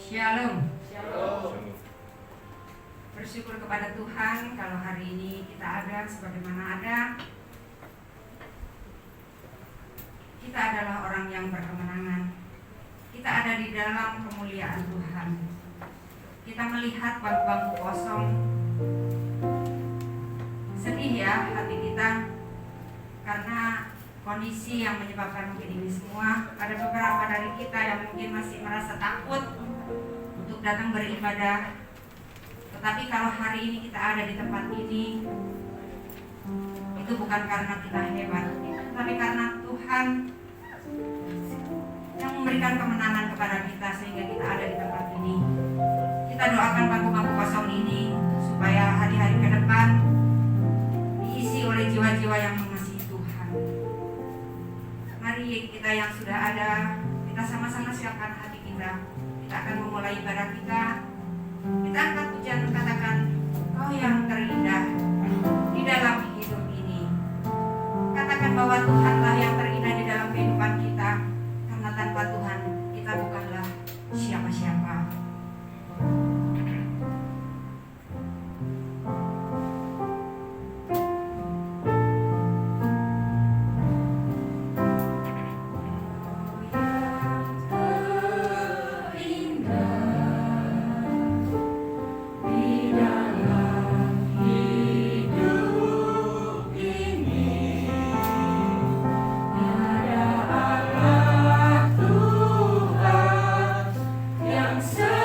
Shalom. Shalom. Bersyukur kepada Tuhan kalau hari ini kita ada sebagaimana ada. Kita adalah orang yang berkemenangan. Kita ada di dalam kemuliaan Tuhan. Kita melihat bangku-bangku kosong. Sedih ya hati kita karena kondisi yang menyebabkan mungkin ini semua. Ada beberapa dari kita yang mungkin masih merasa takut untuk datang beribadah. Tetapi kalau hari ini kita ada di tempat ini, itu bukan karena kita hebat, tapi karena Tuhan yang memberikan kemenangan kepada kita sehingga kita ada di tempat ini. Kita doakan bangku-bangku kosong ini supaya hari-hari ke depan diisi oleh jiwa-jiwa yang mengasihi Tuhan. Mari kita yang sudah ada, kita sama-sama siapkan hati kita. Kita akan memulai ibadah kita. Kita angkat pujian, katakan, Kau yang terindah di dalam hidup ini. Katakan bahwa Tuhanlah yang terindah di dalam kehidupan kita. Karena tanpa Tuhan kita bukanlah siapa-siapa. So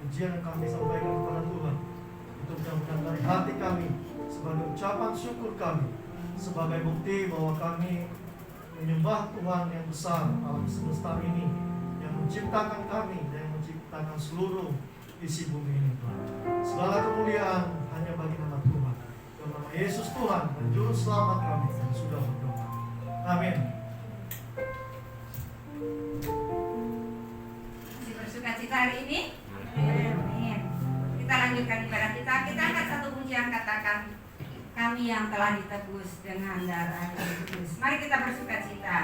pujian yang kami sampaikan kepada Tuhan itu benar-benar dari hati kami sebagai ucapan syukur kami, sebagai bukti bahwa kami menyembah Tuhan yang besar alam semesta ini, yang menciptakan kami dan yang menciptakan seluruh isi bumi ini, Tuhan. Segala kemuliaan hanya bagi nama Tuhan, dalam nama Yesus Tuhan dan Juru Selamat kami yang sudah berdoa. Amin. Masih bersuka cita hari ini? Amin. Kita lanjutkan ibadah kita. Kita angkat satu pujian, katakan, kami yang telah ditebus dengan darah Yesus. Mari kita bersuka cita.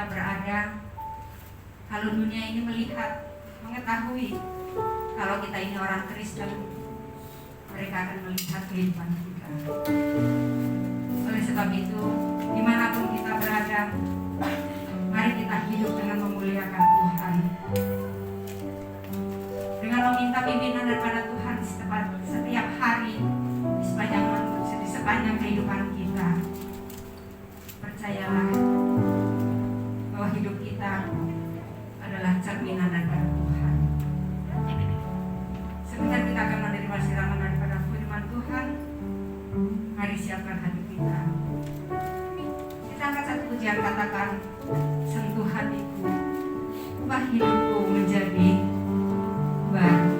kita berada, kalau dunia ini melihat, mengetahui kalau kita ini orang Kristen, mereka akan melihat kehidupan kita. Oleh sebab itu, dimanapun kita berada, mari kita hidup dengan memuliakan Tuhan, dengan meminta pimpinan daripada Tuhan setiap hari di sepanjang kehidupan kita. Percayalah bahwa hidup kita adalah cerminan daripada Tuhan. Sebentar kita akan menerima siraman daripada firman Tuhan. Mari siapkan hati kita. Kita angkat satu pujian, katakan, sentuh hatiku, ubah hidupku menjadi baru.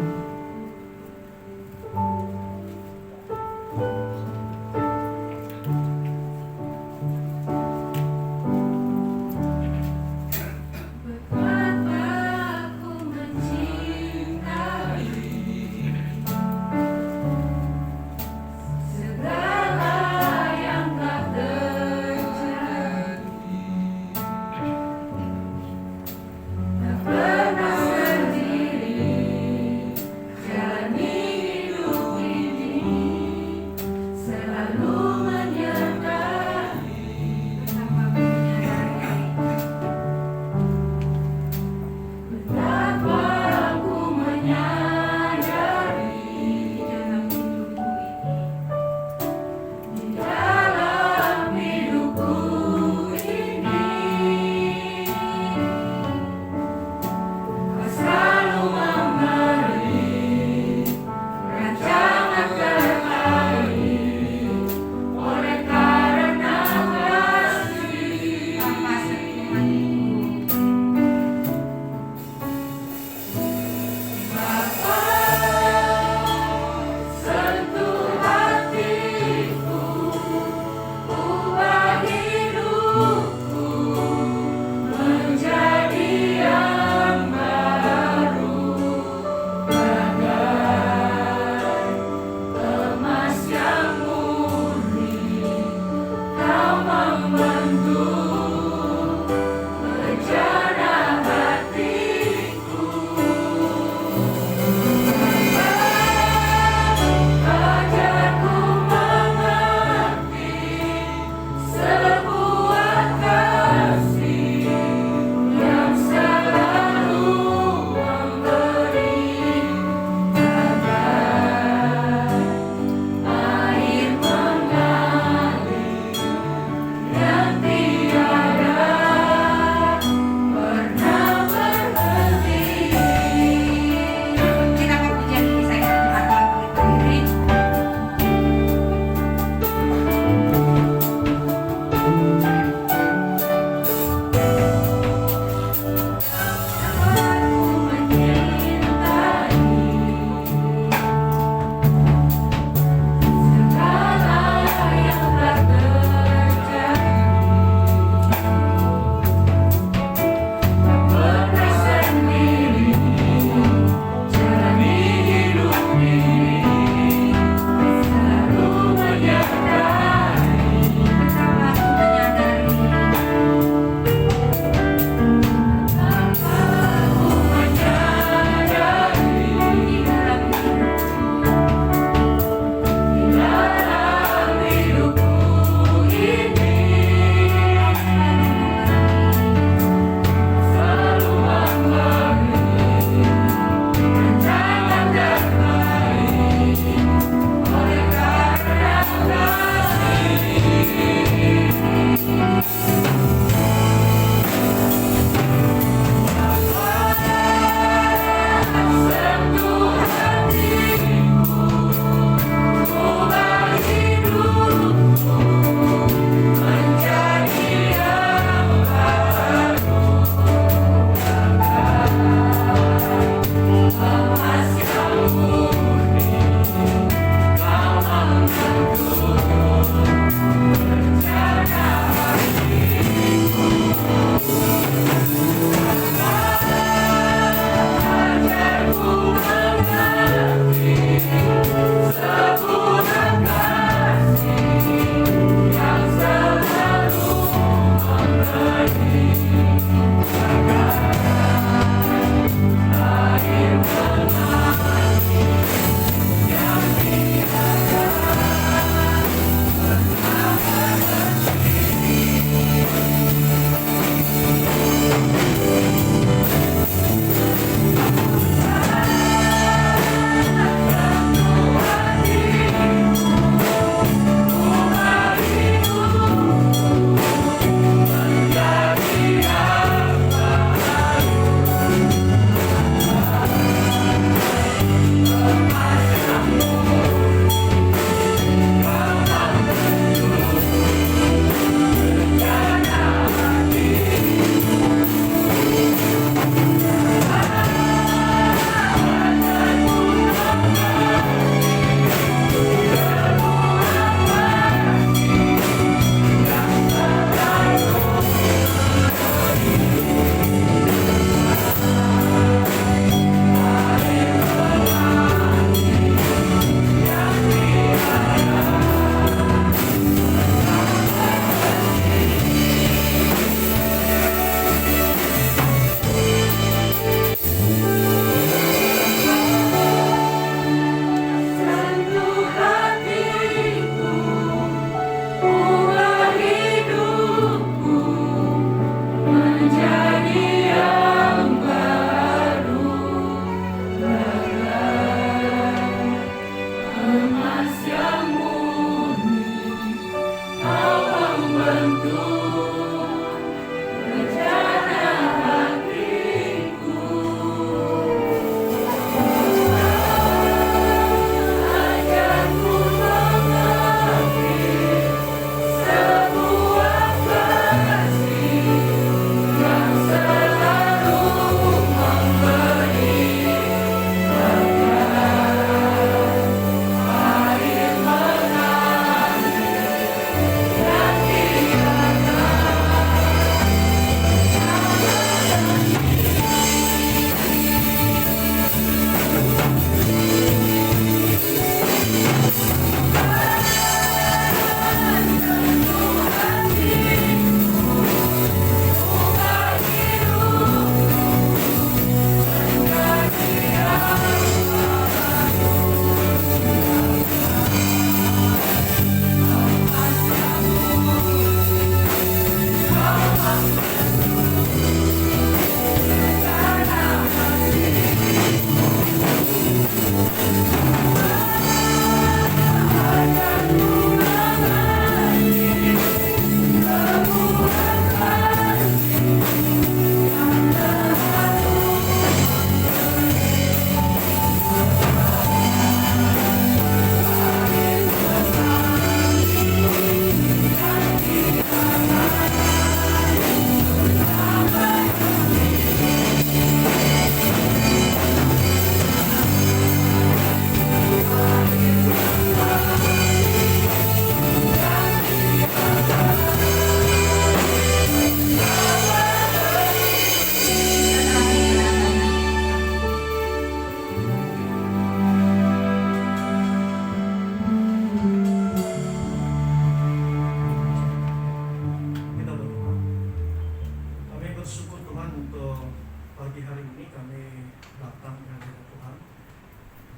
untuk pagi hari ini kami datang ke hadirat Tuhan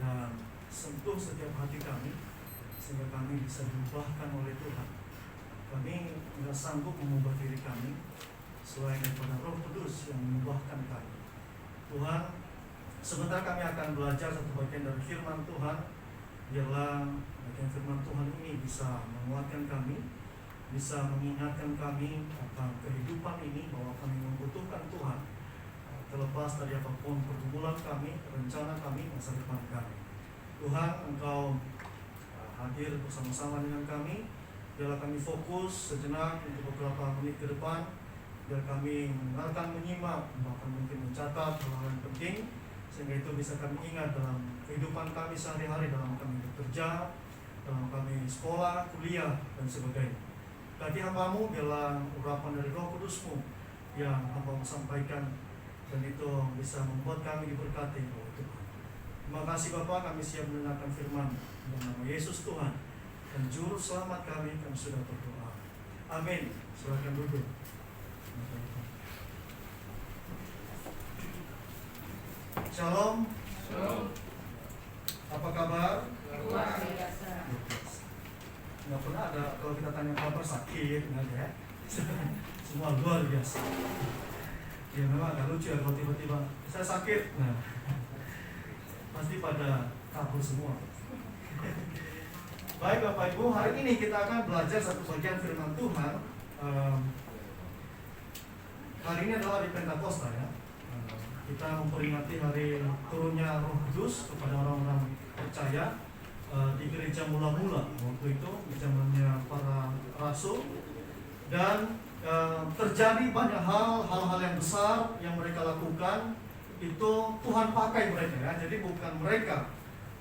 dan sentuh setiap hati kami sehingga kami bisa diubahkan oleh Tuhan. Kami tidak sanggup mengubah diri kami selain daripada Roh Kudus yang mengubahkan kami. Tuhan, sebentar kami akan belajar satu bagian dari firman Tuhan. Biarlah bagian firman Tuhan ini bisa menguatkan kami, bisa mengingatkan kami akan kehidupan ini bahwa kami membutuhkan Tuhan, terlepas dari apapun pergumulan kami, rencana kami, masa depan kami. Tuhan, Engkau hadir bersama-sama dengan kami. Biarlah kami fokus sejenak untuk beberapa menit ke depan. Biar kami mendengarkan, menyimak, bahkan mungkin mencatat hal-hal yang penting, sehingga itu bisa kami ingat dalam kehidupan kami sehari-hari, dalam kami bekerja, dalam kami sekolah, kuliah, dan sebagainya. Bagi hamba-Mu, biarlah urapan dari Roh Kudus-Mu yang hamba sampaikan, dan itu bisa membuat kami diberkati oleh Tuhan. Terima kasih Bapa, kami siap mendengarkan firman dalam nama Yesus Tuhan dan Juru Selamat kami sudah berdoa. Amin. Silakan duduk. Shalom. Shalom. Apa kabar? Luar biasa. Nggak pernah ada kalau kita tanya kabar sakit, nggak ada ya. Semua luar biasa. Ya memang agak lucu ya kalau tiba-tiba saya sakit. Nah, pasti pada kabur semua. Baik Bapak Ibu, hari ini kita akan belajar satu bagian firman Tuhan. Hari ini adalah hari Pentakosta ya. Kita memperingati hari turunnya Roh Kudus kepada orang-orang percaya di gereja mula-mula waktu itu di zamannya para rasul, dan terjadi banyak hal-hal yang besar yang mereka lakukan. Itu Tuhan pakai mereka ya. Jadi bukan mereka,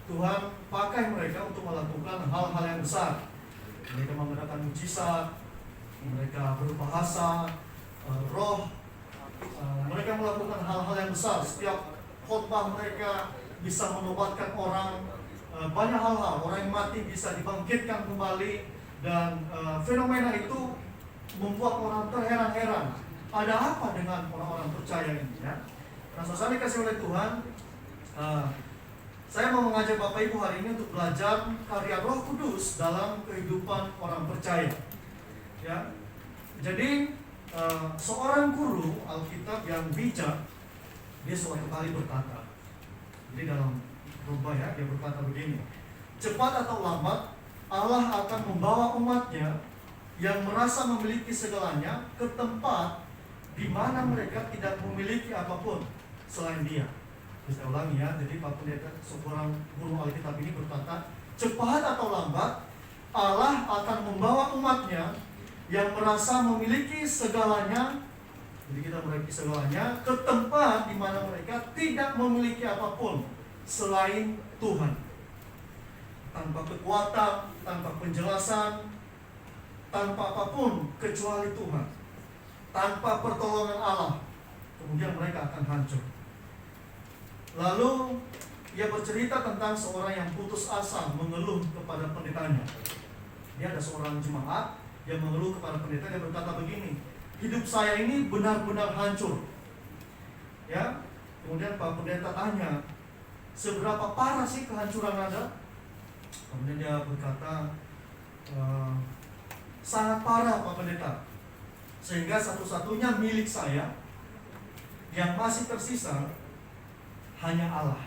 Tuhan pakai mereka untuk melakukan hal-hal yang besar. Mereka mengadakan mujizat, mereka berbahasa roh, mereka melakukan hal-hal yang besar. Setiap khotbah mereka bisa menobatkan orang, banyak hal-hal. Orang yang mati bisa dibangkitkan kembali, dan fenomena itu membuat orang terheran-heran. Ada apa dengan orang-orang percaya ini ya? Nah, saudara dikasih oleh Tuhan, saya mau mengajak Bapak Ibu hari ini untuk belajar karya Roh Kudus dalam kehidupan orang percaya. Ya, jadi seorang guru Alkitab yang bijak, dia suatu kali berkata, jadi dalam Rubah ya, dia berkata begini: cepat atau lambat Allah akan membawa umatnya yang merasa memiliki segalanya ke tempat di mana mereka tidak memiliki apapun selain Dia. Bisa ulangi ya, jadi Pak Pendeta, seorang guru Alkitab ini berkata, cepat atau lambat Allah akan membawa umatnya yang merasa memiliki segalanya, jadi kita memiliki segalanya, ke tempat di mana mereka tidak memiliki apapun selain Tuhan. Tanpa kekuatan, tanpa penjelasan, tanpa apapun kecuali Tuhan, tanpa pertolongan Allah, kemudian mereka akan hancur. Lalu ia bercerita tentang seorang yang putus asa mengeluh kepada pendetanya. Dia ada seorang jemaat yang mengeluh kepada pendeta, dia berkata begini, hidup saya ini benar-benar hancur. Ya, kemudian Pak Pendeta tanya, seberapa parah sih kehancuran Anda? Kemudian dia berkata, sangat parah Pak Pendeta, sehingga satu-satunya milik saya yang masih tersisa hanya Allah.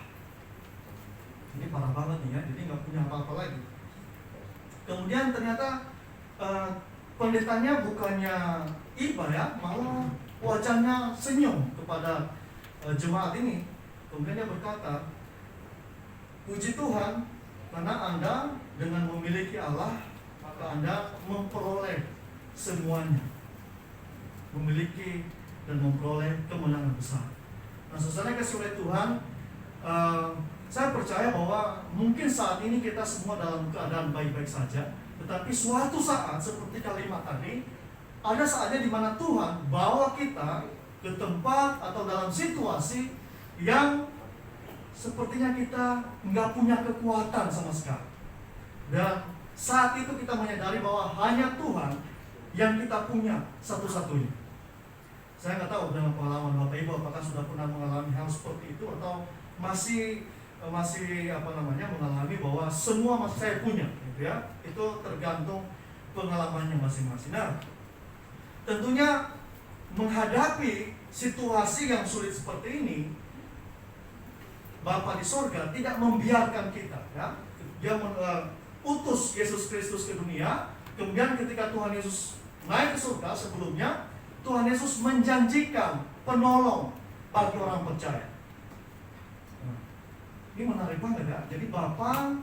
Ini parah banget nih ya, jadi nggak punya apa-apa lagi. Kemudian ternyata pendetanya bukannya iba ya, malah wajahnya senyum kepada jemaat ini. Kemudian dia berkata, puji Tuhan, karena Anda dengan memiliki Allah, maka Anda memperoleh semuanya, memiliki dan memperoleh kemenangan besar. Nah, saudara kasih oleh Tuhan, saya percaya bahwa mungkin saat ini kita semua dalam keadaan baik-baik saja, tetapi suatu saat seperti kalimat tadi, ada saatnya di mana Tuhan bawa kita ke tempat atau dalam situasi yang sepertinya kita nggak punya kekuatan sama sekali. Dan saat itu kita menyadari bahwa hanya Tuhan yang kita punya satu-satunya. Saya nggak tahu dengan pengalaman Bapak Ibu apakah sudah pernah mengalami hal seperti itu atau masih mengalami bahwa semua masih saya punya, gitu ya. Itu tergantung pengalamannya masing-masing. Nah, tentunya menghadapi situasi yang sulit seperti ini, Bapa di sorga tidak membiarkan kita, ya. Dia utus Yesus Kristus ke dunia. Kemudian ketika Tuhan Yesus naik ke surga, sebelumnya Tuhan Yesus menjanjikan penolong bagi orang percaya. Ini menarik banget ya. Jadi Bapa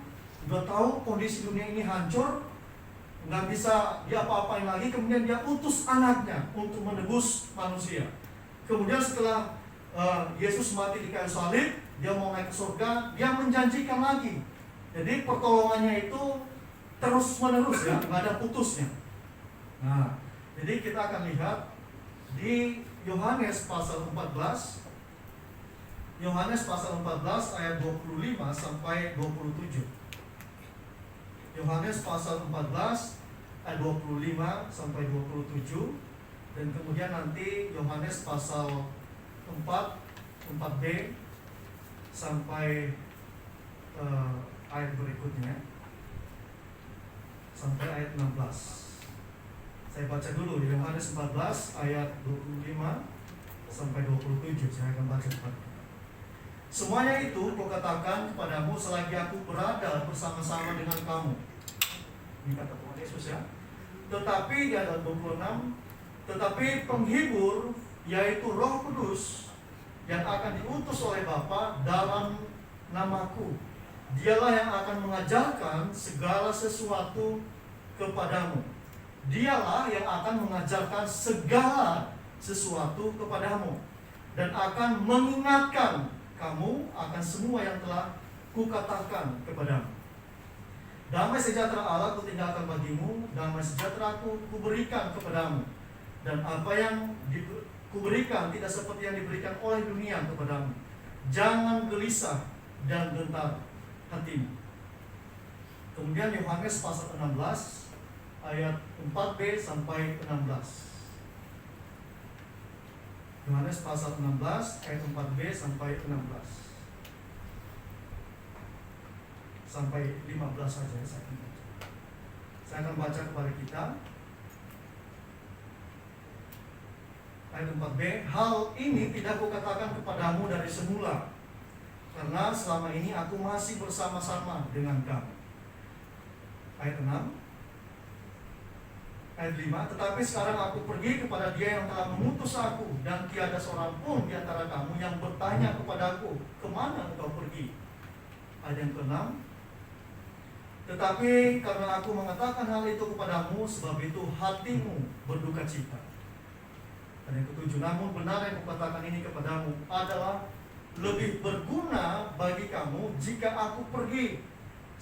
udah tahu kondisi dunia ini hancur, nggak bisa dia apa-apain lagi. Kemudian dia utus anaknya untuk menebus manusia. Kemudian setelah Yesus mati di kayu salib, dia mau naik ke surga, dia menjanjikan lagi. Jadi pertolongannya itu terus menerus ya, nggak ada putusnya. Nah, jadi kita akan lihat di Yohanes pasal 14. Yohanes pasal 14 ayat 25 sampai 27. Yohanes pasal 14 ayat 25 sampai 27. Dan kemudian nanti Yohanes pasal 4b sampai ayat berikutnya sampai ayat 16. Saya baca dulu Yohanes 14 ayat 25 sampai 27. Saya akan baca cepat. Semuanya itu kukatakan kepadamu selagi aku berada bersama-sama dengan kamu. Ini kata Tuhan Yesus ya. Tetapi di ayat 26, tetapi penghibur yaitu Roh Kudus yang akan diutus oleh Bapa dalam namaku, dialah yang akan mengajarkan segala sesuatu kepadamu. Dialah yang akan mengajarkan segala sesuatu kepadamu dan akan mengingatkan kamu akan semua yang telah kukatakan kepadamu. Damai sejahtera Allah kutinggalkan bagimu, damai sejahtera kuberikan kepadamu. Dan apa yang kuberikan tidak seperti yang diberikan oleh dunia kepadamu. Jangan gelisah dan gentar hatimu. Kemudian Yohanes pasal 16 ayat 4b sampai 16. Yohanes pasal 16 ayat 4b sampai 16 sampai 15 saja saya akan baca kepada kita. Ayat 4b, hal ini tidak kukatakan kepadamu dari semula, karena selama ini aku masih bersama-sama dengan kamu. Ayat 6. Ayat 5, tetapi sekarang aku pergi kepada Dia yang telah mengutus aku, dan tiada seorang pun di antara kamu yang bertanya kepadaku, kemana engkau pergi? Ayat yang ke-6, tetapi karena aku mengatakan hal itu kepadamu, sebab itu hatimu berduka cita. Dan yang ke-7, namun benar yang kukatakan ini kepadamu adalah lebih berguna bagi kamu jika aku pergi.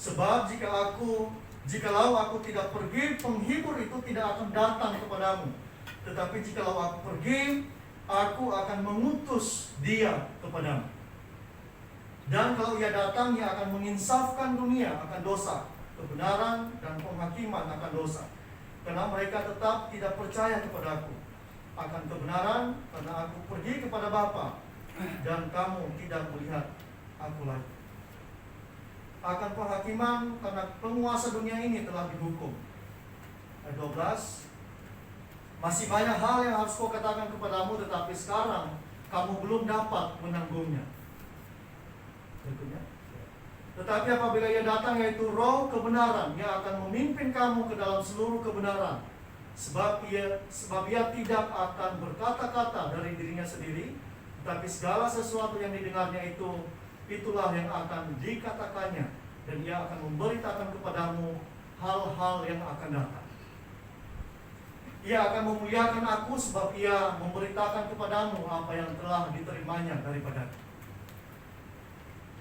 Sebab jikalau aku tidak pergi, penghibur itu tidak akan datang kepadamu. Tetapi jikalau aku pergi, aku akan mengutus dia kepadamu. Dan kalau ia datang, ia akan menginsafkan dunia akan dosa, kebenaran, dan penghakiman akan dosa. Karena mereka tetap tidak percaya kepadaku akan kebenaran, karena aku pergi kepada Bapa, dan kamu tidak melihat aku lagi. Akan penghakiman, karena penguasa dunia ini telah dihukum. Ayat 12, masih banyak hal yang harus kau katakan kepadamu, tetapi sekarang kamu belum dapat menanggungnya. Berikutnya, tetapi apabila ia datang, yaitu Roh kebenaran, ia akan memimpin kamu ke dalam seluruh kebenaran. Sebab ia tidak akan berkata-kata dari dirinya sendiri, tetapi segala sesuatu yang didengarnya itulah yang akan dikatakannya, dan ia akan memberitakan kepadamu hal-hal yang akan datang. Ia akan memuliakan aku, sebab ia memberitakan kepadamu apa yang telah diterimanya daripadaku.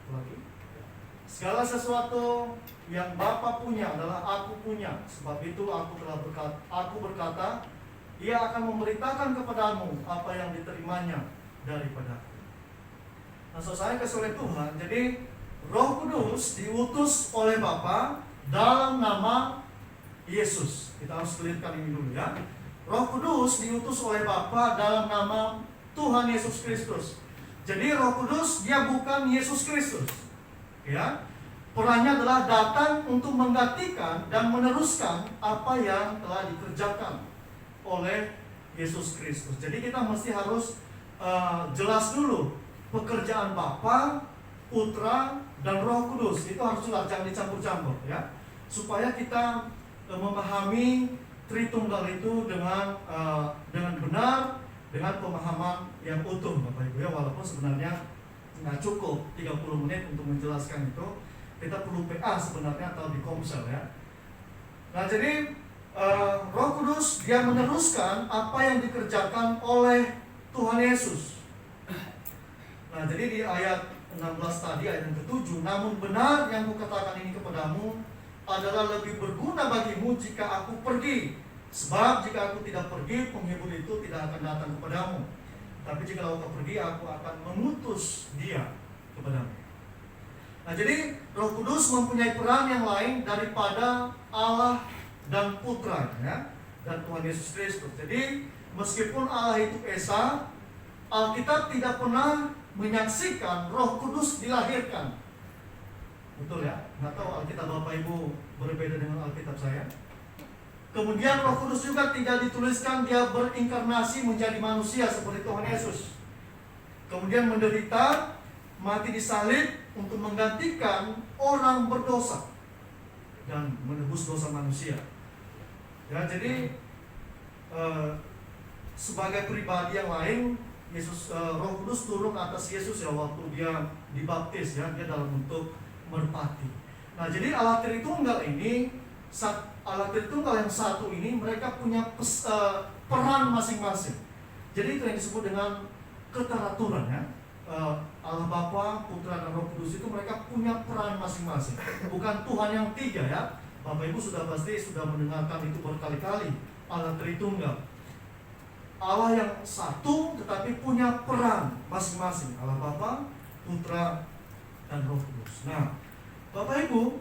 Lagi, segala sesuatu yang Bapa punya adalah aku punya. Sebab itu aku berkata, ia akan memberitakan kepadamu apa yang diterimanya daripadaku. Nah, saya kasih oleh Tuhan. Jadi Roh Kudus diutus oleh Bapa dalam nama Yesus. Kita harus clearkan ini dulu ya. Roh Kudus diutus oleh Bapa dalam nama Tuhan Yesus Kristus. Jadi Roh Kudus dia bukan Yesus Kristus. Ya. Perannya adalah datang untuk menggantikan dan meneruskan apa yang telah dikerjakan oleh Yesus Kristus. Jadi kita mesti harus jelas dulu pekerjaan Bapa, Putra, dan Roh Kudus. Itu harus jelas, jangan dicampur-campur ya. Supaya kita memahami Tritunggal itu dengan benar, dengan pemahaman yang utuh Bapak Ibu ya. Walaupun sebenarnya nggak cukup 30 menit untuk menjelaskan itu, kita perlu PA sebenarnya atau di komsel ya. Nah jadi Roh Kudus dia meneruskan apa yang dikerjakan oleh Tuhan Yesus. Nah jadi di ayat 16 tadi, ayat yang ke-7, namun benar yang kukatakan ini kepadamu adalah lebih berguna bagimu jika aku pergi. Sebab jika aku tidak pergi, penghibur itu tidak akan datang kepadamu. Tapi jika aku pergi, aku akan mengutus dia kepadamu. Nah jadi Roh Kudus mempunyai peran yang lain daripada Allah dan Putra ya, dan Tuhan Yesus Kristus. Jadi meskipun Allah itu Esa, Alkitab tidak pernah menyaksikan Roh Kudus dilahirkan. Betul ya? Nggak tahu Alkitab Bapak Ibu berbeda dengan Alkitab saya. Kemudian Roh Kudus juga tidak dituliskan dia berinkarnasi menjadi manusia seperti Tuhan Yesus. Kemudian menderita, mati disalib untuk menggantikan orang berdosa dan menebus dosa manusia. Ya, jadi sebagai pribadi yang lain, Roh Kudus turun atas Yesus ya waktu dia dibaptis ya, dia dalam bentuk merpati. Nah, jadi Allah Tritunggal ini, Allah Tritunggal yang satu ini mereka punya peran masing-masing. Jadi itu yang disebut dengan keteraturan ya. Allah Bapa, Putra, dan Roh Kudus itu mereka punya peran masing-masing. Bukan Tuhan yang tiga ya. Bapak Ibu pasti sudah mendengarkan itu berkali-kali. Allah Tritunggal, Allah yang satu tetapi punya peran masing-masing. Allah Bapa, Putra, dan Roh Kudus. Nah, Bapak Ibu,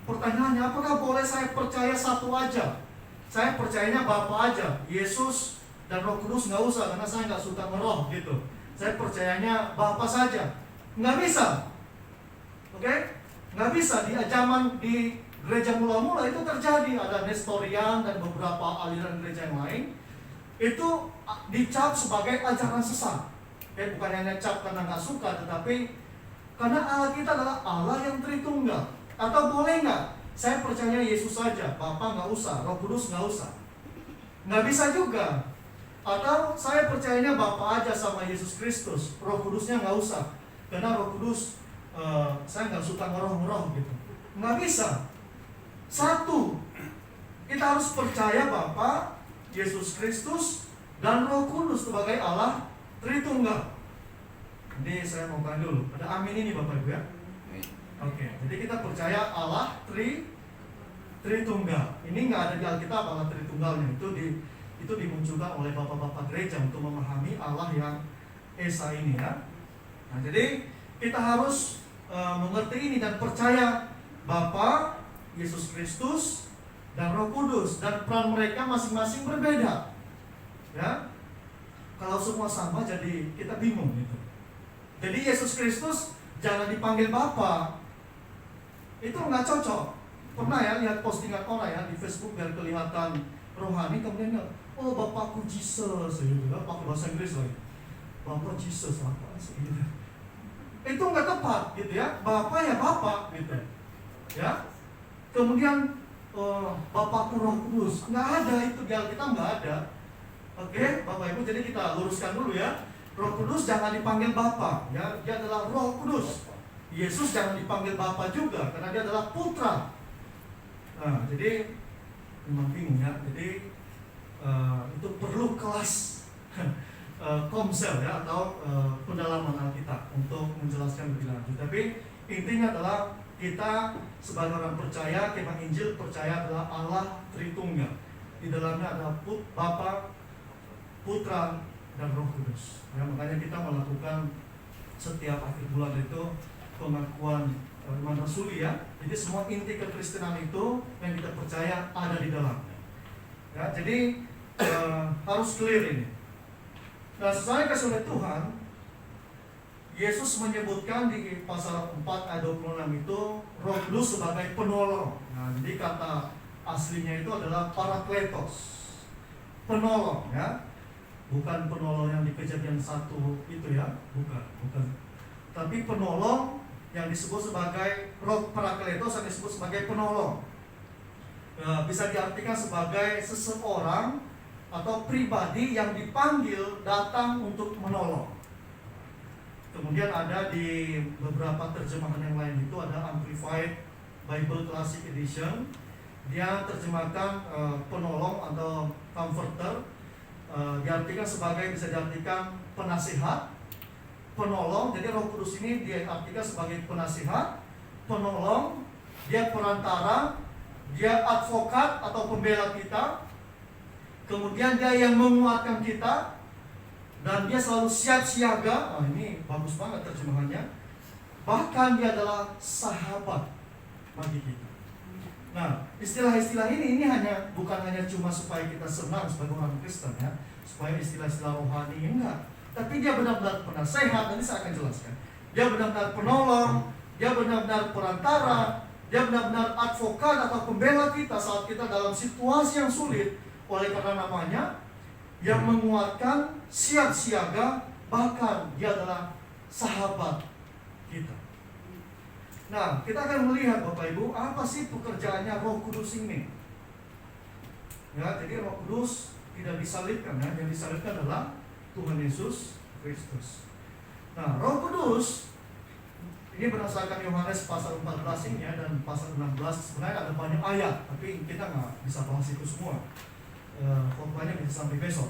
pertanyaannya, apakah boleh saya percaya satu aja? Saya percayanya Bapa aja, Yesus dan Roh Kudus nggak usah karena saya nggak suka ngeroh gitu. Saya percayanya Bapa saja. Nggak bisa, oke? Nggak bisa. Di zaman di gereja mula-mula itu terjadi, ada Nestorian dan beberapa aliran gereja yang lain itu dicap sebagai ajaran sesat. Bukan hanya cap karena nggak suka, tetapi karena Allah kita adalah Allah yang Tritunggal. Atau boleh nggak? Saya percaya Yesus saja, Bapa nggak usah, Roh Kudus nggak usah. Nggak bisa juga. Atau saya percayanya Bapa aja sama Yesus Kristus, Roh Kudusnya nggak usah. Karena Roh Kudus saya nggak suka ngeroh-ngeroh gitu. Nggak bisa. Satu, kita harus percaya Bapa, Yesus Kristus, dan Roh Kudus sebagai Allah Tritunggal. Jadi saya mau tanya dulu, ada amin ini Bapak Ibu ya? Oke, jadi kita percaya Allah Tritunggal. Ini nggak ada di Alkitab Allah Tritunggalnya. Itu dimunculkan oleh bapak-bapak gereja untuk memahami Allah yang Esa ini ya. Nah, jadi kita harus mengerti ini dan percaya Bapa, Yesus Kristus, dan Roh Kudus, dan peran mereka masing-masing berbeda. Ya, kalau semua sama jadi kita bingung gitu. Jadi Yesus Kristus jangan dipanggil Bapa, itu nggak cocok. Pernah ya lihat postingan orang ya di Facebook biar kelihatan rohani, kemudian oh Bapakku Jesus gitu, pakai bahasa Inggris lagi. Bapak Jesus apa sih gitu. Itu nggak tepat gitu ya. Bapak ya Bapak gitu. Ya. Kemudian Bapakku Roh Kudus, nggak ada itu di Alkitab, nggak ada. Oke, Bapak Ibu, jadi kita luruskan dulu ya. Roh Kudus jangan dipanggil Bapa, ya, dia adalah Roh Kudus. Yesus jangan dipanggil Bapa juga karena dia adalah Putra. Nah, jadi memang bingung ya. Jadi itu perlu kelas komsel ya, atau pendalaman Alkitab untuk menjelaskan lebih lanjut. Tapi intinya adalah kita sebagai orang percaya, kemah Injil percaya adalah Allah Tritunggal. Di dalamnya ada Bapa, Putra, dan Roh Kudus. Ya, makanya kita melakukan setiap akhir bulan itu pengakuan iman rasuli ya. Jadi semua inti kekristenan itu yang kita percaya ada di dalamnya. Ya, jadi harus clear ini. Nah, sesuai kesulitan Tuhan, Yesus menyebutkan di pasal 4 ayat 26 itu Roh Kudus sebagai penolong. Nah, jadi kata aslinya itu adalah parakletos, penolong, ya. Bukan penolong yang di Kejadian 1 itu ya, bukan. Tapi penolong yang disebut sebagai roh parakletos, yang disebut sebagai penolong. Bisa diartikan sebagai seseorang atau pribadi yang dipanggil datang untuk menolong. Kemudian ada di beberapa terjemahan yang lain itu ada Amplified Bible Classic Edition. Dia terjemahkan penolong atau comforter, diartikan sebagai, bisa diartikan penasihat, penolong. Jadi Roh Kudus ini diartikan sebagai penasihat, penolong, dia perantara, dia advokat atau pembela kita. Kemudian dia yang menguatkan kita, dan dia selalu siap siaga. Ini bagus banget terjemahannya. Bahkan dia adalah sahabat bagi kita. Nah, istilah-istilah ini bukan hanya cuma supaya kita senang sebagai orang Kristen ya, supaya istilah-istilah rohani, enggak. Tapi dia benar-benar penasehat, nanti saya akan jelaskan. Dia benar-benar penolong, dia benar-benar perantara, dia benar-benar advokat atau pembela kita saat kita dalam situasi yang sulit. Oleh karena namanya yang menguatkan, siap siaga, bahkan dia adalah sahabat kita. Nah, kita akan melihat Bapak Ibu, apa sih pekerjaannya Roh Kudus ini? Ya, jadi Roh Kudus tidak disalibkan ya, yang disalibkan adalah Tuhan Yesus Kristus. Nah, Roh Kudus ini berdasarkan Yohanes pasal 14 ini ya, dan pasal 16 sebenarnya ada banyak ayat, tapi kita nggak bisa bahas itu semua. Khotbahnya bisa sampai besok.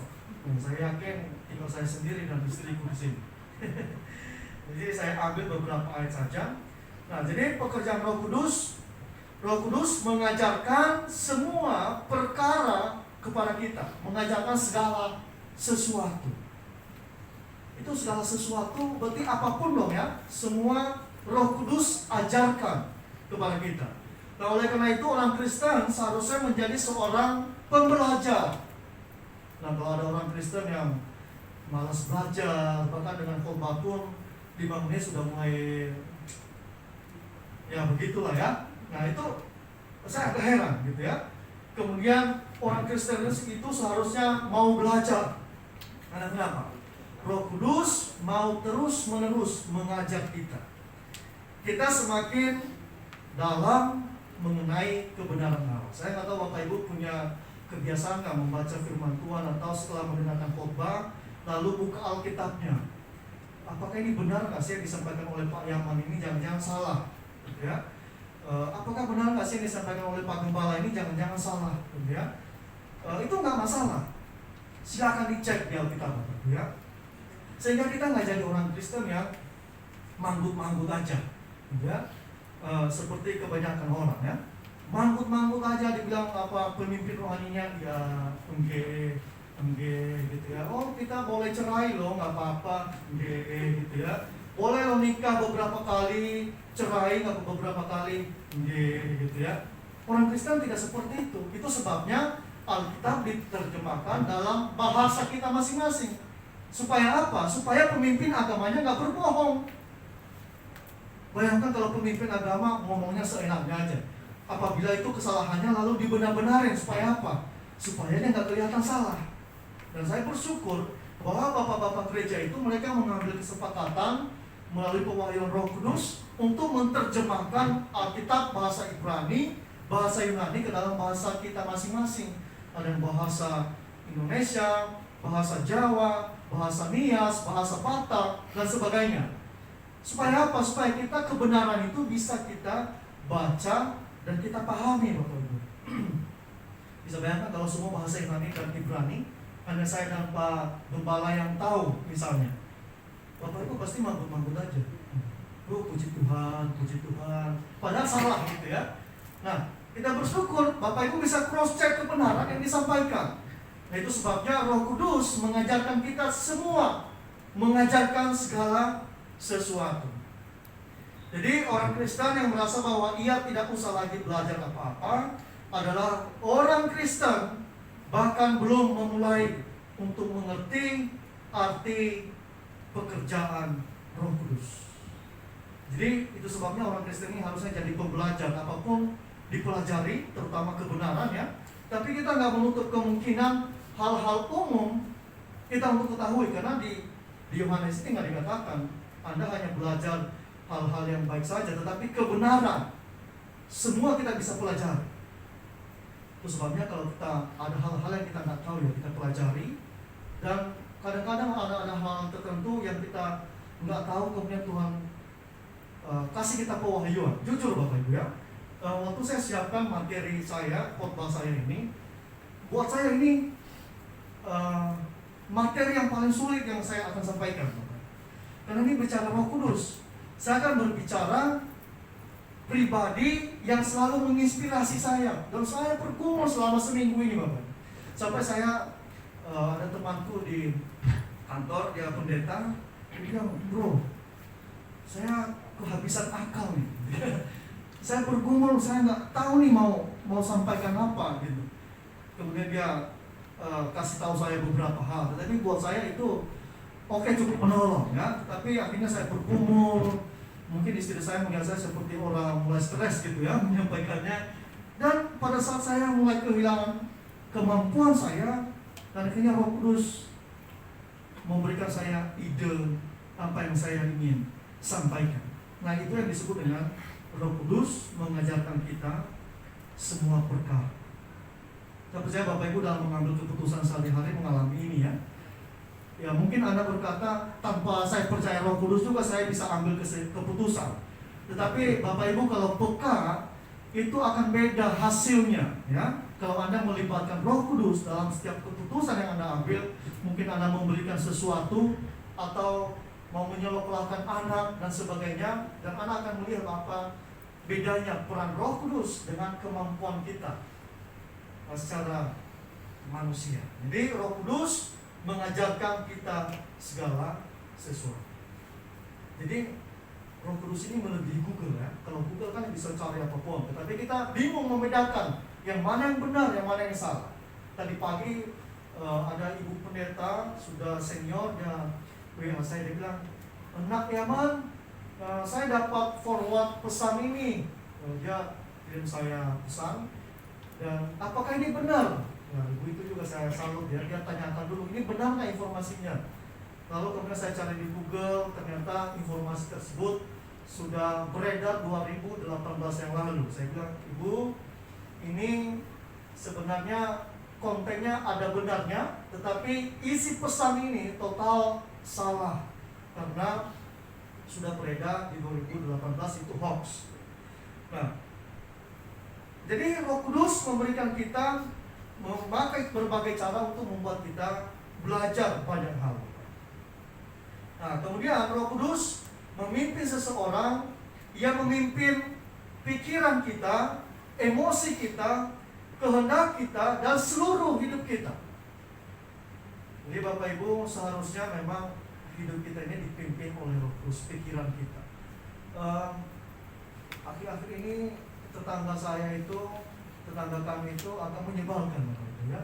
Saya yakin tinggal saya sendiri dan istriku di sini. Jadi saya ambil beberapa ayat saja. Nah, jadi pekerjaan Roh Kudus mengajarkan semua perkara kepada kita, mengajarkan segala sesuatu. Itu segala sesuatu berarti apapun dong ya. Semua Roh Kudus ajarkan kepada kita. Nah, oleh karena itu orang Kristen seharusnya menjadi seorang pembelajar. Nah, kalau ada orang Kristen yang malas belajar, bahkan dengan khotbah pun 5 menit sudah mulai, ya begitulah ya. Nah, itu saya agak heran gitu ya. Kemudian orang Kristen itu seharusnya mau belajar. Karena kenapa? Roh Kudus mau terus menerus mengajar kita. Kita semakin dalam mengenai kebenaran Allah. Saya nggak tahu Bapak Ibu punya kebiasaan nggak membaca firman Tuhan, atau setelah mendengarkan khotbah lalu buka Alkitabnya. Apakah ini benar nggak sih yang disampaikan oleh Pak Yaman ini? Jangan-jangan salah, gitu ya. Apakah benar nggak sih yang disampaikan oleh Pak Gembala ini? Jangan-jangan salah, gitu ya. Itu nggak masalah. Silakan dicek di Alkitab, gitu ya. Sehingga kita nggak jadi orang Kristen yang manggut-manggut aja, gitu ya. Seperti kebanyakan orang ya, manggut-manggut aja, dibilang apa pemimpin rohaninya ya gitu ya. Oh, kita boleh cerai loh, nggak apa-apa, gitu ya. Boleh lo nikah beberapa kali, cerai nggak beberapa kali, gitu ya. Orang Kristen tidak seperti itu. Itu sebabnya Alkitab diterjemahkan dalam bahasa kita masing-masing. Supaya apa? Supaya pemimpin agamanya nggak berbohong. Bayangkan kalau pemimpin agama ngomongnya seenaknya aja. Apabila itu kesalahannya lalu dibenar-benarin, supaya apa? Supaya dia nggak kelihatan salah. Dan saya bersyukur bahwa bapak-bapak gereja itu mereka mengambil kesepakatan melalui pewahyuan Roh Kudus untuk menerjemahkan Alkitab bahasa Ibrani, bahasa Yunani ke dalam bahasa kita masing-masing. Ada bahasa Indonesia, bahasa Jawa, bahasa Nias, bahasa Batak, dan sebagainya. Supaya apa? Supaya kita kebenaran itu bisa kita baca dan kita pahami, Bapak Ibu. Bisa bayangkan kalau semua bahasa Yunani dan Ibrani hanya saya dan Pak Gembala yang tahu misalnya. Bapak Ibu pasti manggut-manggut aja. Puji Tuhan, puji Tuhan. Padahal salah gitu ya. Nah, kita bersyukur Bapak Ibu bisa cross check kebenaran yang disampaikan. Nah, itu sebabnya Roh Kudus mengajarkan kita semua, mengajarkan segala sesuatu. Jadi orang Kristen yang merasa bahwa ia tidak usah lagi belajar apa-apa adalah orang Kristen bahkan belum memulai untuk mengerti arti pekerjaan Roh Kudus. Jadi itu sebabnya orang Kristen ini harusnya jadi pembelajar, apapun dipelajari, terutama kebenaran ya. Tapi kita nggak menutup kemungkinan hal-hal umum kita untuk ketahui, karena di Yohanes ini nggak dikatakan Anda hanya belajar hal-hal yang baik saja, tetapi kebenaran semua kita bisa pelajari. Itu sebabnya kalau kita ada hal-hal yang kita nggak tahu ya kita pelajari, dan kadang-kadang ada hal tertentu yang kita nggak tahu, kemudian Tuhan kasih kita pewahyuan. Jujur Bapak Ibu ya, waktu saya siapkan materi saya, khotbah saya ini, buat saya ini materi yang paling sulit yang saya akan sampaikan, karena ini bicara Roh Kudus. Saya akan berbicara pribadi yang selalu menginspirasi saya, dan saya bergumul selama seminggu ini Bapak. Sampai saya ada temanku di kantor, dia pendeta, dia bilang, bro, saya kehabisan akal nih. Saya bergumul, saya nggak tahu nih mau sampaikan apa gitu. Kemudian dia kasih tahu saya beberapa hal, tetapi buat saya itu oke, cukup menolong ya. Tapi akhirnya saya bergumul. Mungkin istri saya melihat saya seperti orang mulai stres gitu ya menyampaikannya. Dan pada saat saya mulai kehilangan kemampuan saya, dan akhirnya Roh Kudus memberikan saya ide apa yang saya ingin sampaikan. Nah, itu yang disebut dengan Roh Kudus mengajarkan kita semua perkara. Saya percaya Bapak Ibu dalam mengambil keputusan sehari-hari mengalami ini ya. Ya mungkin Anda berkata, tanpa saya percaya Roh Kudus juga saya bisa ambil keputusan. Tetapi Bapak Ibu kalau peka, itu akan beda hasilnya ya. Kalau Anda melibatkan Roh Kudus dalam setiap keputusan yang Anda ambil, mungkin Anda memberikan sesuatu atau mau menyelokolakan anak dan sebagainya, dan Anda akan melihat apa bedanya peran Roh Kudus dengan kemampuan kita secara manusia. Jadi Roh Kudus mengajarkan kita segala sesuatu. Jadi Roh Kudus ini melebihi Google ya. Kalau Google kan bisa cari apapun, tetapi kita bingung membedakan yang mana yang benar, yang mana yang salah. Tadi pagi ada ibu pendeta sudah senior, dia WA saya, dia bilang, enak ya man, saya dapat forward pesan ini. Dia kirim saya pesan, dan apakah ini benar? Nah, ibu itu juga saya salut ya, dia tanyakan dulu, ini benar nggak informasinya? Lalu kemudian saya cari di Google, ternyata informasi tersebut sudah beredar 2018 yang lalu. Saya bilang, ibu, ini sebenarnya kontennya ada benarnya, tetapi isi pesan ini total salah, karena sudah beredar di 2018, itu hoax. Nah, jadi Roh Kudus memberikan kita memakai berbagai cara untuk membuat kita belajar banyak hal. Nah, kemudian Roh Kudus memimpin seseorang, ia memimpin pikiran kita, emosi kita, kehendak kita, dan seluruh hidup kita. Jadi Bapak Ibu, seharusnya memang hidup kita ini dipimpin oleh Roh Kudus, pikiran kita. Akhir-akhir ini tetangga kami itu akan menyebalkan ya.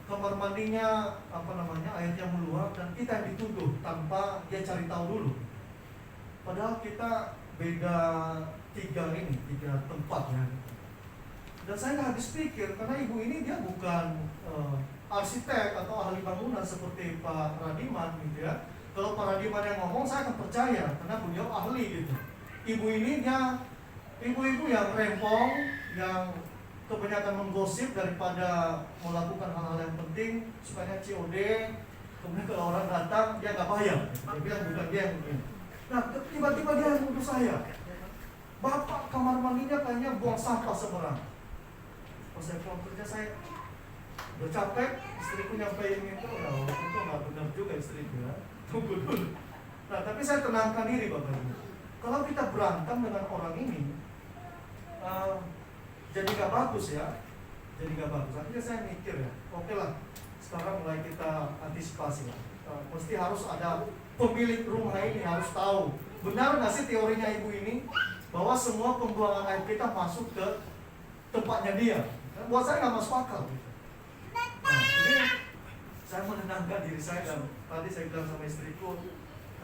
Kamar mandinya airnya meluap, dan kita yang dituduh tanpa dia cari tahu dulu. Padahal kita beda tiga tempat ya. Dan saya nggak habis pikir, karena ibu ini dia bukan arsitek atau ahli bangunan seperti Pak Radiman gitu ya. Kalau Pak Radiman yang ngomong saya akan percaya, karena beliau ahli gitu. Ibu ini dia ibu-ibu yang rempong, yang kebanyakan menggosip daripada melakukan hal-hal yang penting, sukanya COD. Kemudian kalau orang datang dia nggak bayar, dia bilang bukan dia yang begini. Nah, tiba-tiba dia nuduh saya, bapak kamar mandinya kayaknya buang sampah sembarangan. Pas saya pulang kerja, saya udah capek, istriku nyampein itu, nah waktu itu nggak benar juga istriku ya, tunggu dulu. Nah, tapi saya tenangkan diri Bapak Ibu. Kalau kita berantem dengan orang ini, jadi gak bagus ya, Akhirnya saya mikir ya, oke lah, sekarang mulai kita antisipasi lah. Mesti harus ada pemilik rumah ini harus tahu, benar nggak sih teorinya ibu ini, bahwa semua pembuangan air kita masuk ke tempatnya dia. Dan buat saya nggak masuk akal gitu. Nah, jadi saya menenangkan diri saya, dan tadi saya bilang sama istriku,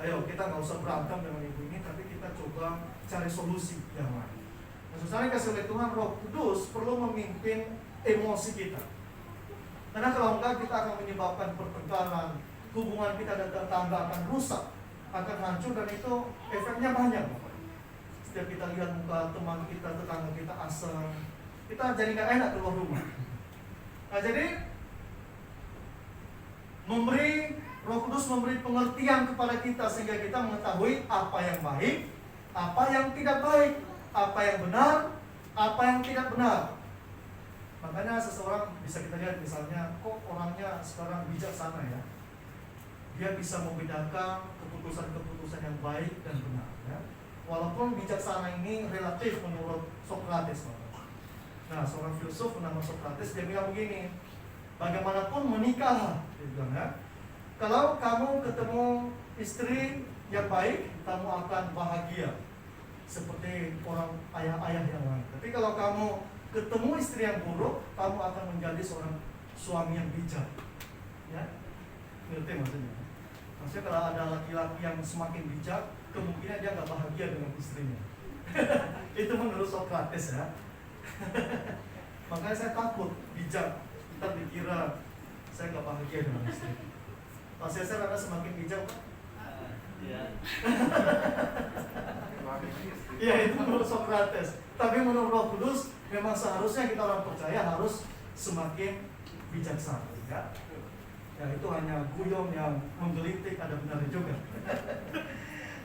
ayo kita nggak usah berantem dengan ibu ini, tapi kita coba cari solusi yang lain. Nah, saudara kasih oleh Tuhan, Roh Kudus perlu memimpin emosi kita. Karena kalau enggak, kita akan menyebabkan pertengkaran, hubungan kita dan tetangga akan rusak, akan hancur, dan itu efeknya banyak. Setiap kita lihat muka teman kita, tetangga kita asam, kita jadi nggak enak keluar rumah. Nah, jadi Roh Kudus memberi pengertian kepada kita sehingga kita mengetahui apa yang baik, apa yang tidak baik, apa yang benar, apa yang tidak benar. Makanya seseorang bisa kita lihat misalnya, kok orangnya sekarang bijaksana ya. Dia bisa membedakan keputusan-keputusan yang baik dan benar ya. Walaupun bijaksana ini relatif menurut Sokrates. Nah, seorang filsuf bernama Sokrates, dia bilang begini, bagaimanapun menikah, dia bilang ya, kalau kamu ketemu istri yang baik, kamu akan bahagia seperti orang ayah-ayah yang lain. Tapi kalau kamu ketemu istri yang buruk, kamu akan menjadi seorang suami yang bijak. Ya, ngerti maksudnya? Maksudnya kalau ada laki-laki yang semakin bijak, kemungkinan dia nggak bahagia dengan istrinya. Itu menurut Sokrates ya. Makanya saya takut bijak. Kita dikira saya nggak bahagia dengan istri. Pak Cesar, Anda semakin bijak, Pak? Iya. Iya, itu menurut Sokrates. Tapi menurut Roh Kudus, memang seharusnya kita orang percaya harus semakin bijaksana. Ya, ya itu hanya guyon yang menggelitik, ada benar juga.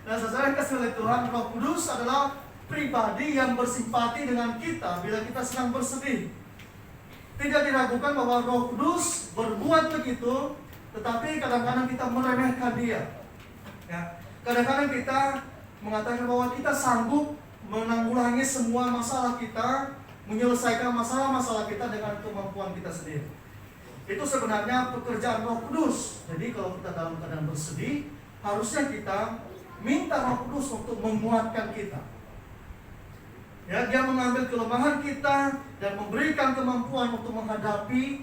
Nah, saudara kasih oleh Tuhan, Roh Kudus adalah pribadi yang bersimpati dengan kita bila kita sedang bersedih. Tidak diragukan bahwa Roh Kudus berbuat begitu, tetapi kadang-kadang kita meremehkan dia. Ya, kadang-kadang kita mengatakan bahwa kita sanggup menanggulangi semua masalah kita, menyelesaikan masalah-masalah kita dengan kemampuan kita sendiri. Itu sebenarnya pekerjaan Roh Kudus. Jadi kalau kita dalam keadaan bersedih, harusnya kita minta Roh Kudus untuk menguatkan kita. Ya, dia mengambil kelemahan kita dan memberikan kemampuan untuk menghadapi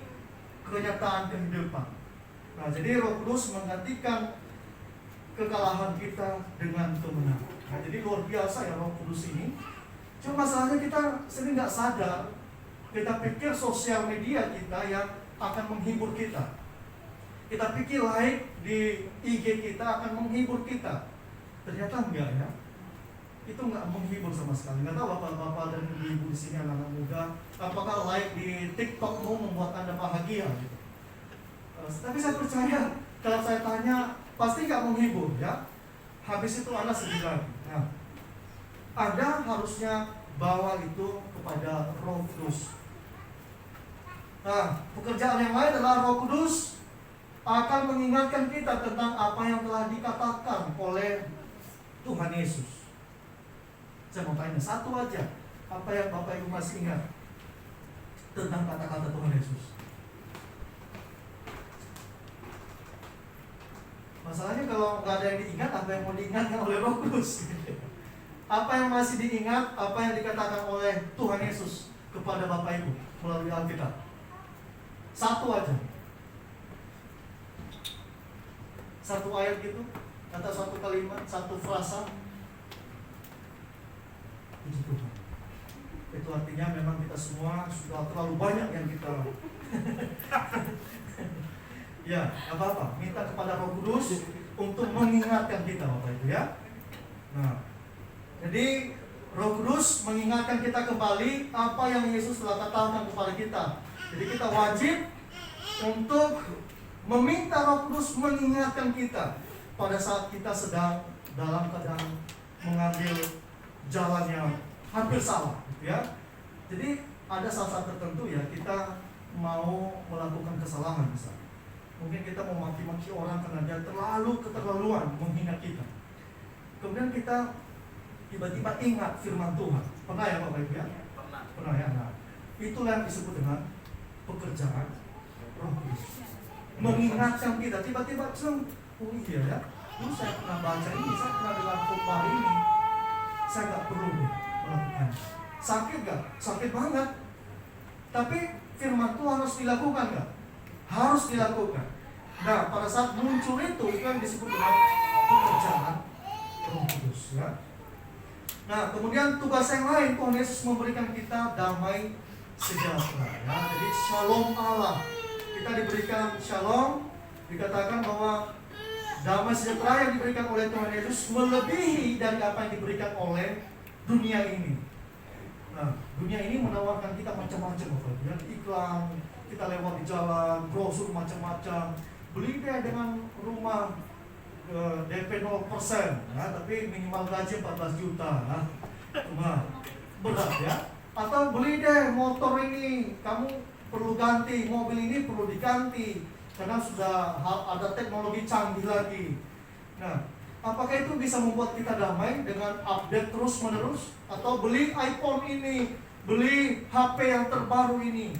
kenyataan kehidupan. Nah, jadi Roh Kudus menggantikan kekalahan kita dengan kemenangan. Nah, jadi luar biasa ya Roh Kudus ini. Cuma masalahnya kita sering nggak sadar. Kita pikir sosial media kita yang akan menghibur kita. Kita pikir like di IG kita akan menghibur kita. Ternyata enggak ya. Itu nggak menghibur sama sekali. Nggak tahu bapak-bapak dan ibu-ibu di sini, anak-anak muda, apakah like di TikTokmu membuat Anda bahagia gitu. Tapi saya percaya kalau saya tanya pasti nggak menghibur ya. Habis itu Anda sedih lagi. Nah, Anda harusnya bawa itu kepada Roh Kudus. Nah, pekerjaan yang lain adalah Roh Kudus akan mengingatkan kita tentang apa yang telah dikatakan oleh Tuhan Yesus. Saya mau tanya satu aja, apa yang Bapak Ibu masih ingat tentang kata-kata Tuhan Yesus? Masalahnya kalau nggak ada yang diingat, apa yang mau diingatkan oleh Roh Kudus? Apa yang masih diingat, apa yang dikatakan oleh Tuhan Yesus kepada Bapak Ibu melalui Alkitab? Satu aja. Satu ayat gitu, atau satu kalimat, satu frasa. Puji Tuhan. Itu artinya memang kita semua sudah terlalu banyak yang kita ya, apa-apa, minta kepada Roh Kudus untuk mengingatkan kita Bapak Ibu ya. Nah, jadi Roh Kudus mengingatkan kita kembali apa yang Yesus telah katakan kepada kita. Jadi kita wajib untuk meminta Roh Kudus mengingatkan kita pada saat kita sedang dalam keadaan mengambil jalan yang hampir salah, gitu ya. Jadi ada saat-saat tertentu ya kita mau melakukan kesalahan misalnya. Mungkin kita mau maki-maki orang karena dia terlalu keterlaluan menghina kita. Kemudian kita tiba-tiba ingat firman Tuhan. Pernah ya Bapak Ibu ya? Pernah ya. Nah, itulah yang disebut dengan pekerjaan Roh Kudus. Mengingatkan kita tiba-tiba oh iya ya. Dulu saya pernah baca ini, saya pernah dengar khotbah ini. Saya nggak perlu melakukan. Sakit nggak? Sakit banget. Tapi firman Tuhan harus dilakukan nggak? Harus dilakukan. Nah, pada saat muncul itu yang disebut dengan pekerjaan Roh Kudus, ya. Nah, kemudian tugas yang lain, Tuhan Yesus memberikan kita damai sejahtera, ya. Jadi shalom Allah. Kita diberikan shalom, dikatakan bahwa damai sejahtera yang diberikan oleh Tuhan Yesus melebihi dari apa yang diberikan oleh dunia ini. Nah, dunia ini menawarkan kita macam-macam, ya. Iklan, kita lewat di jalan, brosur macam-macam. Beli deh dengan rumah DP 0%, ya, tapi minimal gaji 14 juta, ya. Cuma berat, ya. Atau beli deh motor ini, kamu perlu ganti, mobil ini perlu diganti karena sudah ada teknologi canggih lagi. Nah, apakah itu bisa membuat kita damai dengan update terus menerus? Atau beli iPhone ini, beli HP yang terbaru ini?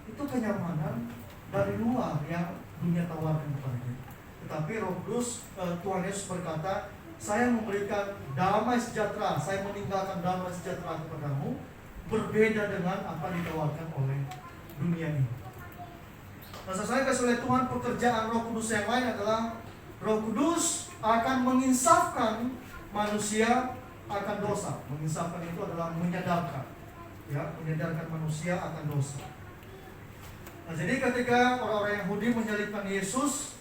Itu kenyamanan dari luar yang dunia tawarkan kepada kita. Tetapi Roh Kudus, Tuhan Yesus berkata, saya memberikan damai sejahtera, saya meninggalkan damai sejahtera kepadamu, berbeda dengan apa yang ditawarkan oleh dunia ini. Nah, saya kasih oleh Tuhan, pekerjaan Roh Kudus yang lain adalah Roh Kudus akan menginsafkan manusia akan dosa. Menginsafkan itu adalah menyadarkan, ya, menyadarkan manusia akan dosa. Nah, jadi ketika orang-orang Yahudi menyalibkan Yesus,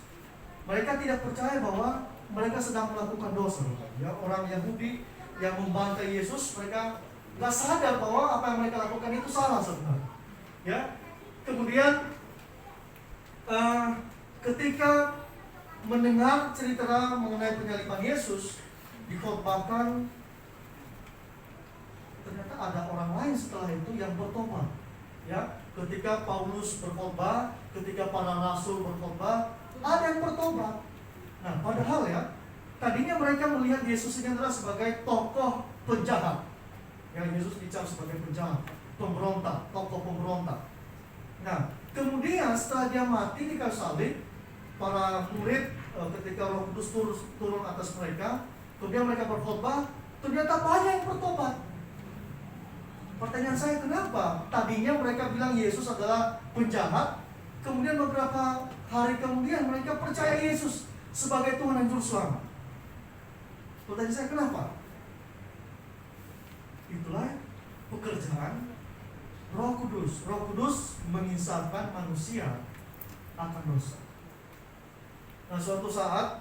mereka tidak percaya bahwa mereka sedang melakukan dosa. Ya, orang Yahudi yang membantai Yesus, mereka nggak sadar bahwa apa yang mereka lakukan itu salah sebenarnya. Ya, kemudian ketika mendengar cerita mengenai penyaliban Yesus, dikhotbahkan, ternyata ada orang lain setelah itu yang bertobat. Ya, ketika Paulus berkhotbah, ketika para rasul berkhotbah, ada yang bertobat. Nah, padahal ya, tadinya mereka melihat Yesus ini adalah sebagai tokoh penjahat. Ya, Yesus dicap sebagai penjahat, pemberontak, tokoh pemberontak. Nah, kemudian setelah dia mati di kayu salib, para murid ketika Roh Kudus turun atas mereka, kemudian mereka berkhotbah, ternyata banyak yang bertobat. Pertanyaan saya, kenapa? Tadinya mereka bilang Yesus adalah penjahat, kemudian beberapa hari kemudian mereka percaya Yesus sebagai Tuhan dan Juru Selamat. Pertanyaan saya, kenapa? Itulah pekerjaan Roh Kudus. Roh Kudus menginsafkan manusia akan dosa. Nah, suatu saat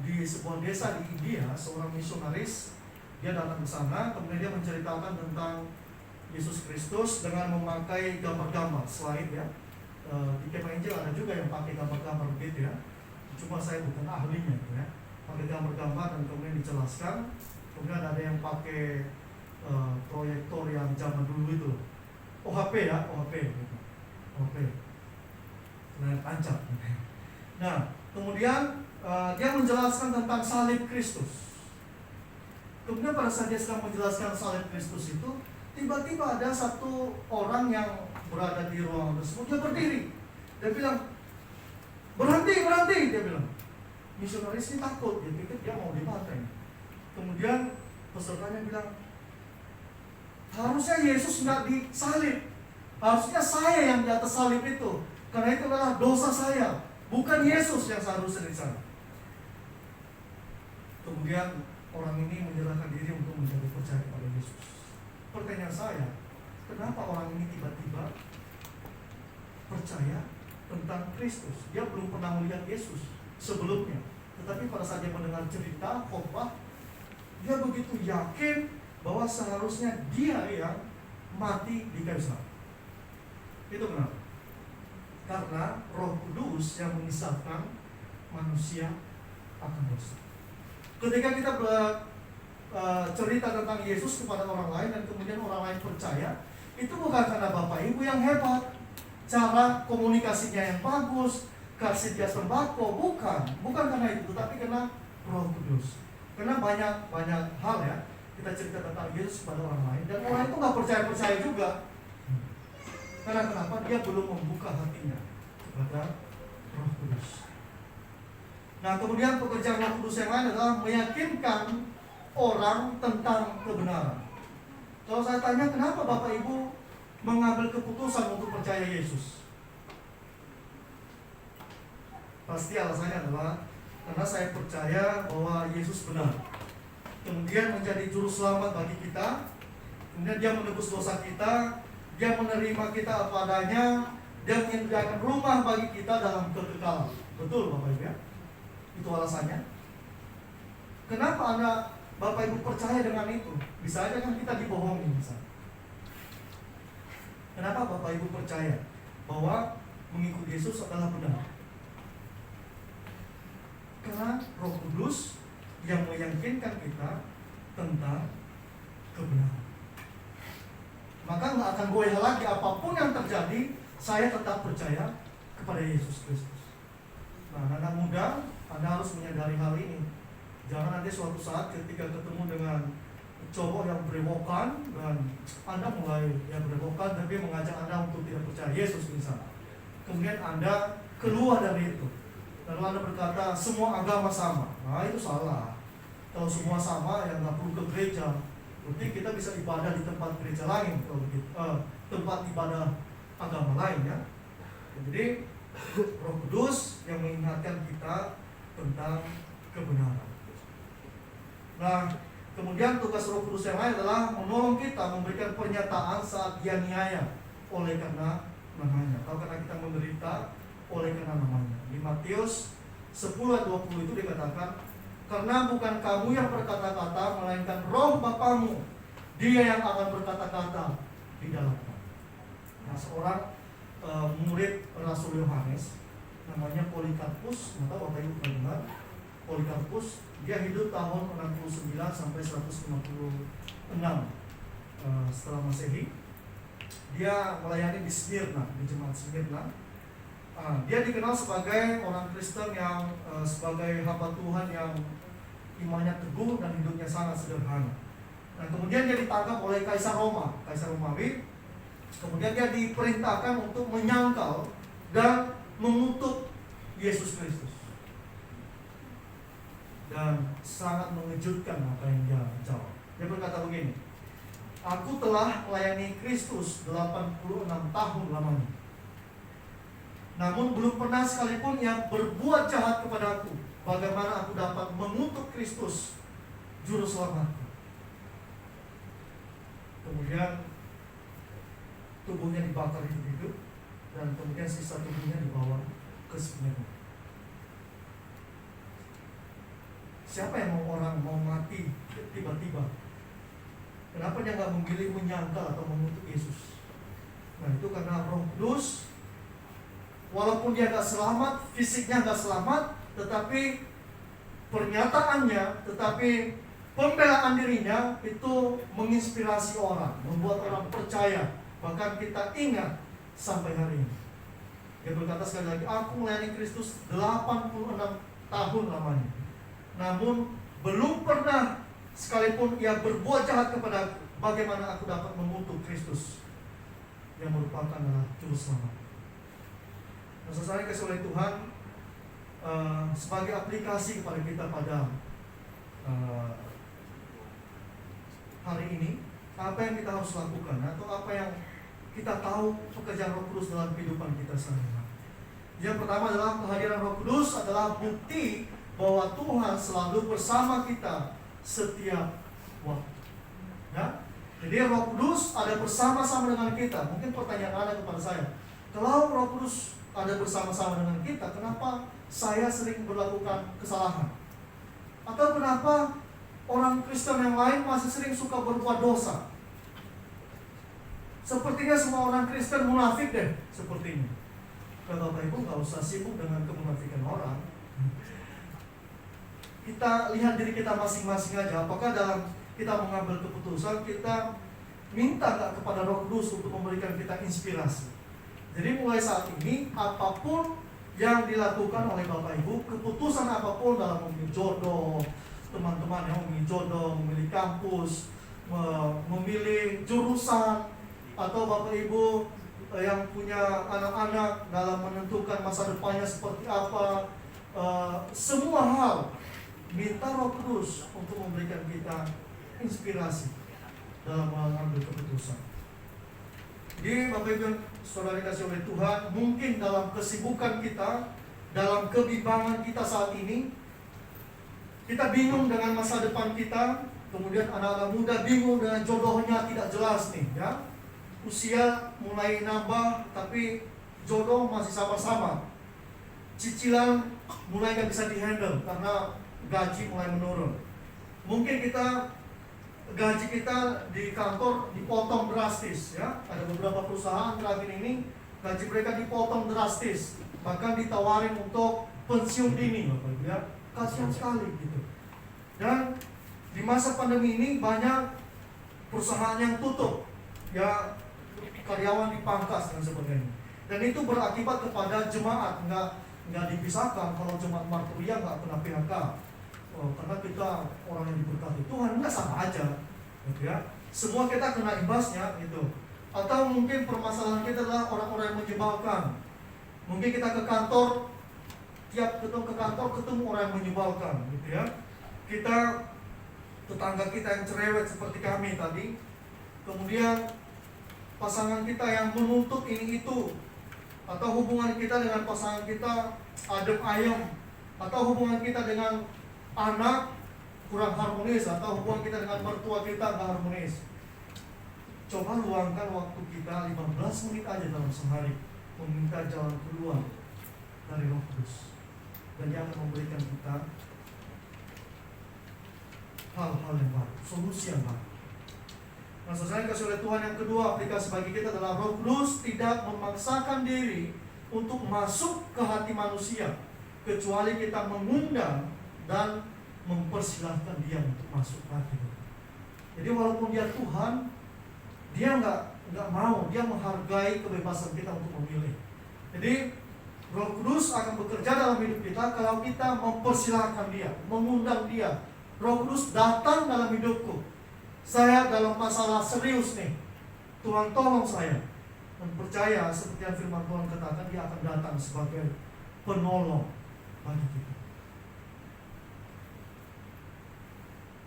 di sebuah desa di India, seorang misionaris, dia datang ke sana, kemudian dia menceritakan tentang Yesus Kristus dengan memakai gambar-gambar slide, ya. Di Kemah Injil ada juga yang pakai gambar-gambar begitu, ya. Cuma saya bukan ahlinya, ya. Pakai gambar-gambar dan kemudian dijelaskan. Kemudian ada yang pakai proyektor yang zaman dulu itu, OHP, ya, OHP, layar tancap. Nah, kemudian dia menjelaskan tentang salib Kristus. Kemudian pada saat dia sedang menjelaskan salib Kristus itu, tiba-tiba ada satu orang yang berada di ruangan tersebut, dia berdiri. Dia bilang, berhenti, dia bilang. Misionaris ini takut, dia pikir dia mau dibantai. Kemudian pesertanya bilang, harusnya Yesus nggak disalib, harusnya saya yang di atas salib itu, karena itu adalah dosa saya, bukan Yesus yang seharusnya disalib. Kemudian orang ini menyerahkan diri untuk menjadi percaya kepada Yesus. Pertanyaan saya, kenapa orang ini tiba-tiba percaya tentang Kristus? Dia belum pernah melihat Yesus sebelumnya, tetapi pada saat dia mendengar cerita khotbah, dia begitu yakin bahwa seharusnya dia yang mati di kayu salib. Itu kenapa? Karena Roh Kudus yang mengisahkan manusia akan dosa. Ketika kita cerita tentang Yesus kepada orang lain dan kemudian orang lain percaya, itu bukan karena Bapak Ibu yang hebat, cara komunikasinya yang bagus, kasih dia sembako, bukan karena itu, tapi karena Roh Kudus. Karena banyak hal, ya, kita cerita tentang Yesus kepada orang lain dan orang itu nggak percaya juga. Karena kenapa? Dia belum membuka hatinya kepada Roh Kudus. Nah, kemudian pekerjaan Roh Kudus yang lain adalah meyakinkan orang tentang kebenaran. Kalau saya tanya, kenapa Bapak Ibu mengambil keputusan untuk percaya Yesus? Pasti alasannya adalah karena saya percaya bahwa Yesus benar, kemudian menjadi juru selamat bagi kita, kemudian dia menebus dosa kita, dia menerima kita apa adanya, dia menyediakan rumah bagi kita dalam kekekalan. Betul Bapak Ibu ya? Itu alasannya. Kenapa Bapak Ibu percaya dengan itu? Bisa aja kan kita dibohongi misalnya. Kenapa Bapak Ibu percaya bahwa mengikuti Yesus adalah benar? Karena Roh Kudus yang meyakinkan kita tentang kebenaran. Maka nggak akan goyah lagi apapun yang terjadi, saya tetap percaya kepada Yesus Kristus. Nah, anak muda, Anda harus menyadari hal ini. Jangan nanti suatu saat ketika ketemu dengan cowok yang berewokan dan Anda mulai berewokan tapi mengajak Anda untuk tidak percaya Yesus misalnya. Kemudian Anda keluar dari itu. Lalu Anda berkata semua agama sama. Nah, itu salah. Kalau semua sama, ya nggak perlu ke gereja. Berarti kita bisa ibadah di tempat gereja lain, tempat ibadah agama lain ya. Jadi Roh Kudus yang mengingatkan kita tentang kebenaran. Nah, kemudian tugas Roh Kudus yang lain adalah menolong kita memberikan pernyataan saat dia niaya oleh karena namanya. Atau karena kita menderita oleh karena namanya. Di Matius 10:20 itu dikatakan, karena bukan kamu yang berkata-kata, melainkan Roh Bapamu, Dia yang akan berkata-kata di dalam kamu. Nah, seorang murid Rasul Yohanes namanya Polikarpus, atau Bapak Ibu pernah dengar Polikarpus, dia hidup tahun 69 sampai 156 setelah Masehi. Dia melayani di Smyrna, di jemaat Smyrna. Dia dikenal sebagai orang Kristen yang sebagai hamba Tuhan yang imannya teguh dan hidupnya sangat sederhana. Nah, kemudian dia ditangkap oleh Kaisar Romawi. Kemudian dia diperintahkan untuk menyangkal dan mengutuk Yesus Kristus. Dan sangat mengejutkan apa yang dia jawab. Dia berkata begini, aku telah melayani Kristus 86 tahun lamanya, namun belum pernah sekalipun ia berbuat jahat kepadaku. Bagaimana aku dapat mengutuk Kristus, Juru Selamatku? Kemudian tubuhnya dibakar hidup, dan kemudian sisa tubuhnya dibawa ke Smyrna. Siapa yang mau mati tiba-tiba? Kenapa dia nggak memilih menyangkal atau mengutuk Yesus? Nah, itu karena Roh Kudus, walaupun dia nggak selamat, fisiknya nggak selamat, tetapi pernyataannya, tetapi pembelaan dirinya itu menginspirasi orang, membuat orang percaya. Bahkan kita ingat sampai hari ini. Dia berkata sekali lagi, aku melayani Kristus 86 tahun lamanya, namun belum pernah sekalipun ia berbuat jahat kepadaku. Bagaimana aku dapat mengutuk Kristus yang merupakan adalah Juru Selamat? Nah, sesuai kasih oleh Tuhan, sebagai aplikasi kepada kita pada hari ini, apa yang kita harus lakukan atau apa yang kita tahu pekerjaan Roh Kudus dalam kehidupan kita sehari-hari. Yang pertama adalah kehadiran Roh Kudus adalah bukti bahwa Tuhan selalu bersama kita setiap waktu. Ya? Jadi Roh Kudus ada bersama-sama dengan kita. Mungkin pertanyaan Anda kepada saya, kalau Roh Kudus ada bersama-sama dengan kita, kenapa saya sering melakukan kesalahan? Atau kenapa orang Kristen yang lain masih sering suka berbuat dosa? Sepertinya semua orang Kristen munafik deh, sepertinya. Kalau Bapak Ibu nggak usah sibuk dengan kemunafikan orang. Kita lihat diri kita masing-masing aja. Apakah dalam kita mengambil keputusan, kita minta nggak kepada Roh Kudus untuk memberikan kita inspirasi? Jadi mulai saat ini, apapun yang dilakukan oleh Bapak Ibu, keputusan apapun dalam memilih jodoh, teman-teman yang memilih jodoh, memilih kampus, memilih jurusan, atau Bapak Ibu yang punya anak-anak dalam menentukan masa depannya seperti apa, semua hal minta Roh Kudus untuk memberikan kita inspirasi dalam mengambil keputusan. Jadi Bapak Ibu Saudara dikasih oleh Tuhan, mungkin dalam kesibukan kita, dalam kebimbangan kita saat ini, kita bingung dengan masa depan kita. Kemudian anak-anak muda bingung dengan jodohnya, tidak jelas nih ya. Usia mulai nambah tapi jodoh masih sama-sama. Cicilan mulai gak bisa dihandle karena gaji mulai menurun. Mungkin gaji kita di kantor dipotong drastis ya. Ada beberapa perusahaan terakhir ini gaji mereka dipotong drastis, bahkan ditawarin untuk pensiun dini Bapak Ibu ya. Kasihan sekali gitu. Dan di masa pandemi ini banyak perusahaan yang tutup ya, karyawan dipangkas dan sebagainya. Dan itu berakibat kepada jemaat, nggak dipisahkan. Kalau jemaat Marturia nggak kena PHK, karena kita orang yang diberkati Tuhan, nggak sama aja gitu ya. Semua kita kena imbasnya gitu. Atau mungkin permasalahan kita adalah orang-orang yang menyebalkan. Mungkin kita ke kantor, tiap ketemu ke kantor ketemu orang yang menyebalkan gitu ya. Tetangga kita yang cerewet seperti kami tadi, kemudian pasangan kita yang menuntut ini itu, atau hubungan kita dengan pasangan kita adem ayem, atau hubungan kita dengan anak kurang harmonis, atau hubungan kita dengan mertua kita nggak harmonis. Coba luangkan waktu kita 15 menit aja dalam sehari meminta jalan keluar dari Roh Kudus, dan Dia akan memberikan kita hal-hal yang baru, solusi yang baru. Nah, saudara kasih oleh Tuhan, yang kedua aplikasi bagi kita adalah Roh Kudus tidak memaksakan diri untuk masuk ke hati manusia, kecuali kita mengundang dan mempersilahkan Dia untuk masuk ke hati. Jadi walaupun Dia Tuhan, Dia nggak mau, Dia menghargai kebebasan kita untuk memilih. Jadi Roh Kudus akan bekerja dalam hidup kita kalau kita mempersilahkan Dia, mengundang Dia. Roh Kudus datang dalam hidupku. Saya dalam masalah serius nih, Tuhan tolong saya. Dan percaya seperti yang firman Tuhan katakan, Dia akan datang sebagai penolong bagi kita.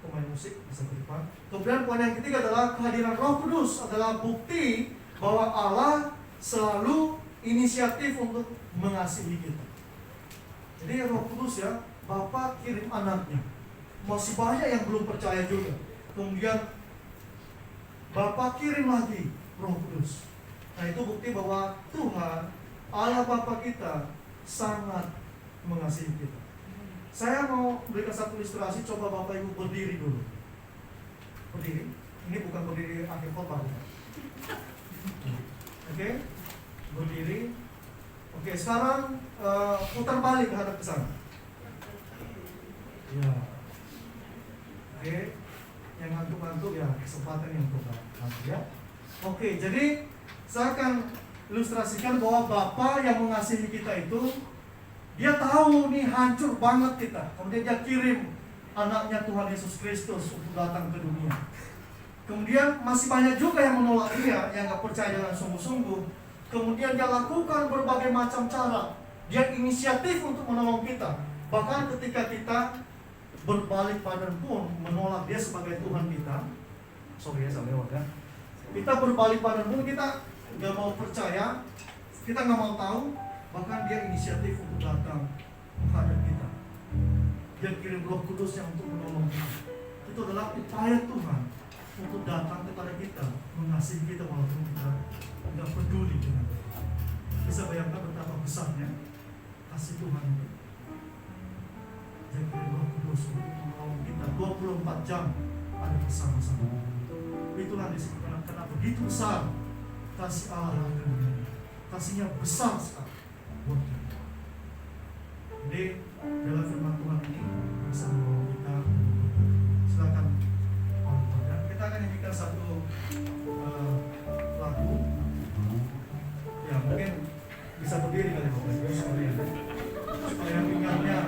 Pemain musik bisa ke depan. Kemudian poin yang ketiga adalah kehadiran Roh Kudus adalah bukti bahwa Allah selalu inisiatif untuk mengasihi kita. Jadi Roh Kudus ya, Bapa kirim anaknya. Masih banyak yang belum percaya juga. Kemudian Bapa kirim lagi Roh Kudus. Nah, itu bukti bahwa Tuhan Allah Bapa kita sangat mengasihi kita. Saya mau berikan satu ilustrasi. Coba Bapak Ibu berdiri dulu. Berdiri. Ini bukan berdiri akhir khotbah. Oke, berdiri. Oke, sekarang putar balik hadap ke sana. Ya. Oke, yang ngantuk-ngantuk ya kesempatan yang untuk ngantuk ya. Oke, jadi saya akan ilustrasikan bahwa Bapa yang mengasihi kita itu, Dia tahu nih hancur banget kita. Kemudian Dia kirim anaknya Tuhan Yesus Kristus untuk datang ke dunia. Kemudian masih banyak juga yang menolak Dia, yang gak percaya dengan sungguh-sungguh. Kemudian Dia lakukan berbagai macam cara. Dia inisiatif untuk menolong kita. Bahkan ketika kita berbalik badan pun menolak Dia sebagai Tuhan kita. Sorry ya, saya lewat ya. Kita berbalik badan pun kita gak mau percaya, kita gak mau tahu. Bahkan Dia inisiatif untuk datang menghadap kita. Dia kirim Roh Kudus yang untuk menolong kita. Itu adalah upaya Tuhan untuk datang kepada kita, mengasihi kita walaupun kita gak peduli dengan kita. Bisa bayangkan betapa besarnya kasih Tuhan itu. Dia kirim Roh Kudus untuk menolong kita 24 jam ada bersama-sama. Itulah disebutkan karena begitu besar kasih Allah akan dunia. Kasihnya besar sekali buat kita. Jadi dalam firman Tuhan ini bisa menolong kita. Silakan kita akan nyanyikan satu lagu. Ya mungkin bisa berdiri kali Bapak Ibu supaya pinggangnya.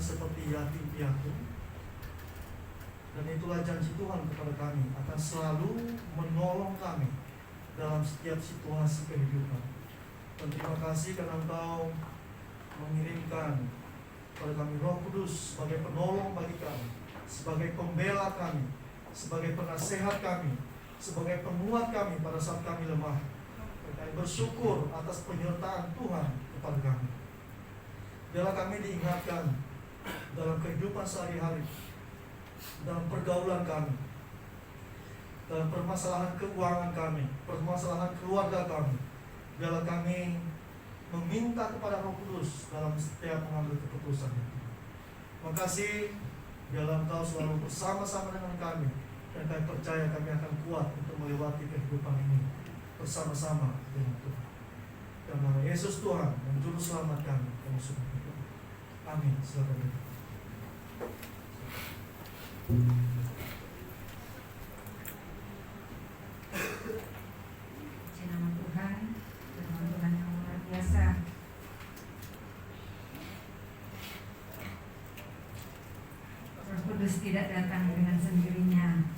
seperti yatim piatu. Dan itulah janji Tuhan kepada kami, akan selalu menolong kami dalam setiap situasi kehidupan. Dan terima kasih karena Engkau mengirimkan kepada kami Roh Kudus sebagai penolong bagi kami, sebagai pembela kami, sebagai penasehat kami, sebagai penguat kami pada saat kami lemah. Kami bersyukur atas penyertaan Tuhan kepada kami. Biarlah kami diingatkan dalam kehidupan sehari-hari, dalam pergaulan kami, dalam permasalahan keuangan kami, permasalahan keluarga kami. Biarlah kami meminta kepada Roh Kudus dalam setiap mengambil keputusan. Terima kasih. Biarlah Engkau selalu bersama-sama dengan kami, dan kami percaya kami akan kuat untuk melewati kehidupan ini bersama-sama dengan Tuhan. Dalam nama Yesus Tuhan dan Juru Selamat kami sudah berdoa. Amin. Silakan. Puji nama Tuhan, firman Tuhan yang luar biasa. Roh Kudus tidak datang dengan sendirinya,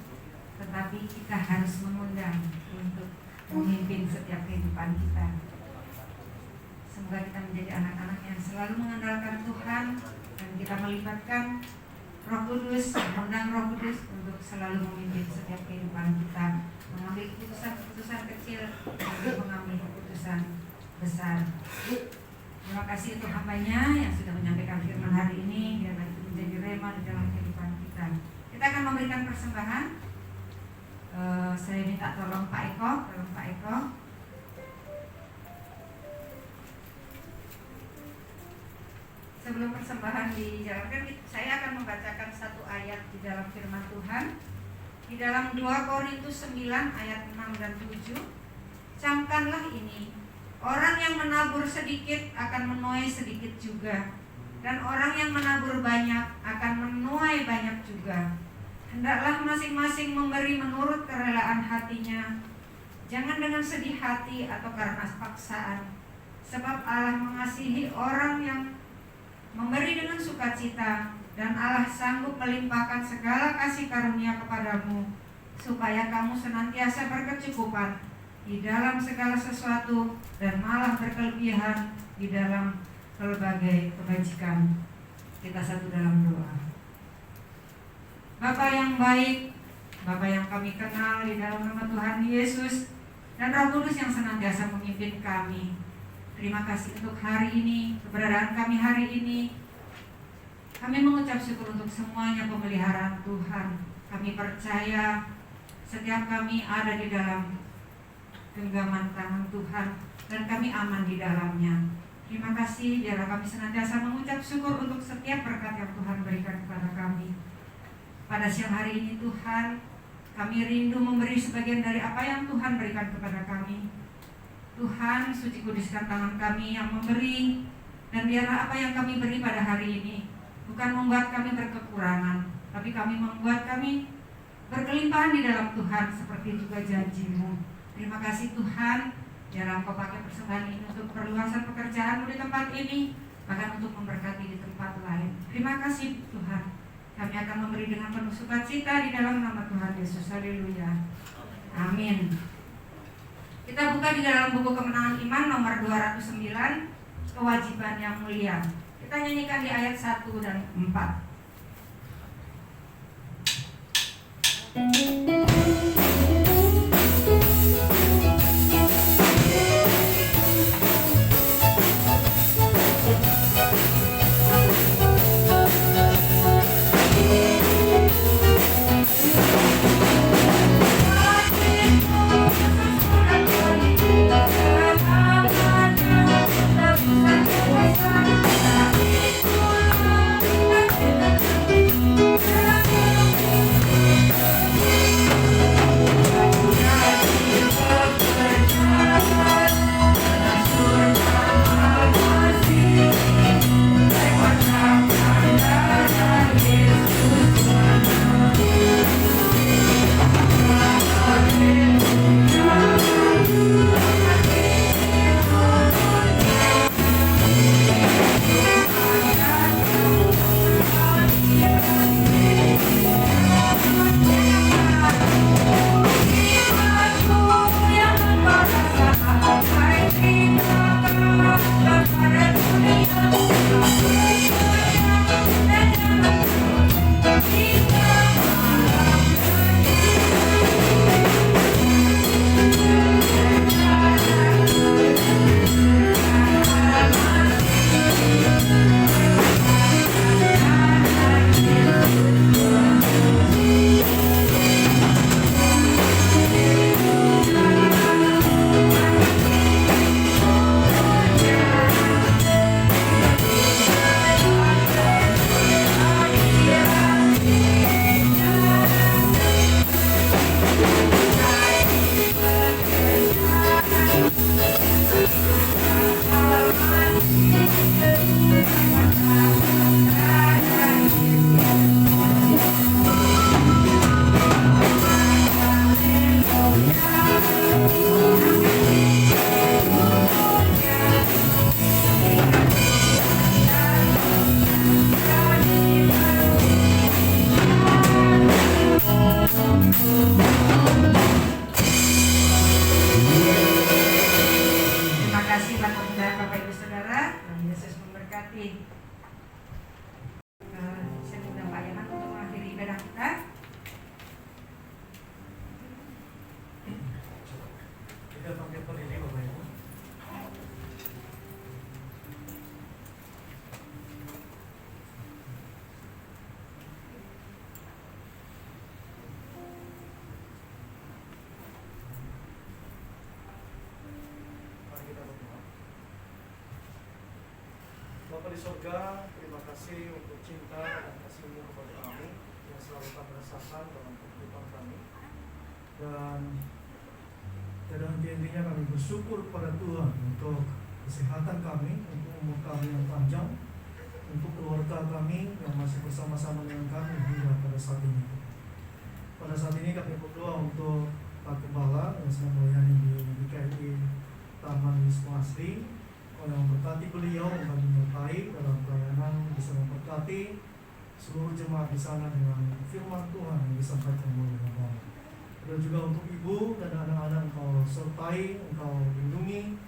tetapi kita harus mengundang untuk memimpin setiap kehidupan kita. Semoga kita menjadi anak-anak yang selalu mengandalkan Tuhan, dan kita melibatkan Roh Kudus, mengundang Roh Kudus untuk selalu memimpin setiap kehidupan kita, mengambil keputusan-keputusan kecil dan mengambil keputusan besar. Terima kasih untuk hamba-Nya yang sudah menyampaikan firman hari ini, biarlah itu menjadi rema di dalam kehidupan kita. Kita akan memberikan persembahan. Saya minta tolong Pak Eko. Sebelum persembahan dijalankan, saya akan membacakan satu ayat di dalam firman Tuhan. Di dalam 2 Korintus 9 ayat 6 dan 7. Camkanlah ini, orang yang menabur sedikit akan menuai sedikit juga, dan orang yang menabur banyak akan menuai banyak juga. Hendaklah masing-masing memberi menurut kerelaan hatinya, jangan dengan sedih hati atau karena paksaan, sebab Allah mengasihi orang yang memberi dengan sukacita, dan Allah sanggup melimpahkan segala kasih karunia kepadamu, supaya kamu senantiasa berkecukupan di dalam segala sesuatu, dan malah berkelebihan di dalam berbagai kebajikan. Kita satu dalam doa. Bapa yang baik, Bapa yang kami kenal di dalam nama Tuhan Yesus, dan Roh Kudus yang senantiasa memimpin kami. Terima kasih untuk hari ini, keberadaan kami hari ini. Kami mengucap syukur untuk semuanya pemeliharaan Tuhan. Kami percaya setiap kami ada di dalam genggaman tangan Tuhan, dan kami aman di dalamnya. Terima kasih, biarlah kami senantiasa mengucap syukur untuk setiap berkat yang Tuhan berikan kepada kami. Pada siang hari ini Tuhan, kami rindu memberi sebagian dari apa yang Tuhan berikan kepada kami. Tuhan, suci kuduskan tangan kami yang memberi, dan biarlah apa yang kami beri pada hari ini bukan membuat kami berkekurangan, tapi kami membuat kami berkelimpahan di dalam Tuhan, seperti juga janji-Mu. Terima kasih Tuhan, biarlah Engkau pakai persembahan ini untuk perluasan pekerjaan-Mu di tempat ini, bahkan untuk memberkati di tempat lain. Terima kasih Tuhan, kami akan memberi dengan penuh sukacita di dalam nama Tuhan Yesus. Haleluya. Amin. Kita buka di dalam buku Kemenangan Iman nomor 209, kewajiban yang mulia. Kita nyanyikan di ayat 1 dan 4. Tuhan memberkati Bapak Ibu Saudara dan Yesus memberkati. Saya undang Pak Yaman untuk mengakhiri ibadah kita. Kita pakai berdiri Bapak Ibu. Mari kita berdoa. Bapa di surga, terima kasih untuk cinta dan kasih-Mu kepada kami yang selalu kami rasakan dalam kehidupan kami. Dan tiada henti-hentinya kami bersyukur kepada Tuhan untuk kesehatan kami, untuk umur kami yang panjang, untuk keluarga kami yang masih bersama-sama dengan kami hingga pada saat ini. Pada saat ini kami berdoa untuk Pak Gembala yang sedang melayani di GKI Taman Wisma Asri. Kau yang memberkati beliau, kami menyertai dalam pelayanan, bisa memberkati seluruh jemaat di sana dengan firman Tuhan yang disampaikan oleh Bapak. Dan juga untuk ibu dan anak-anak Engkau sertai, Engkau lindungi,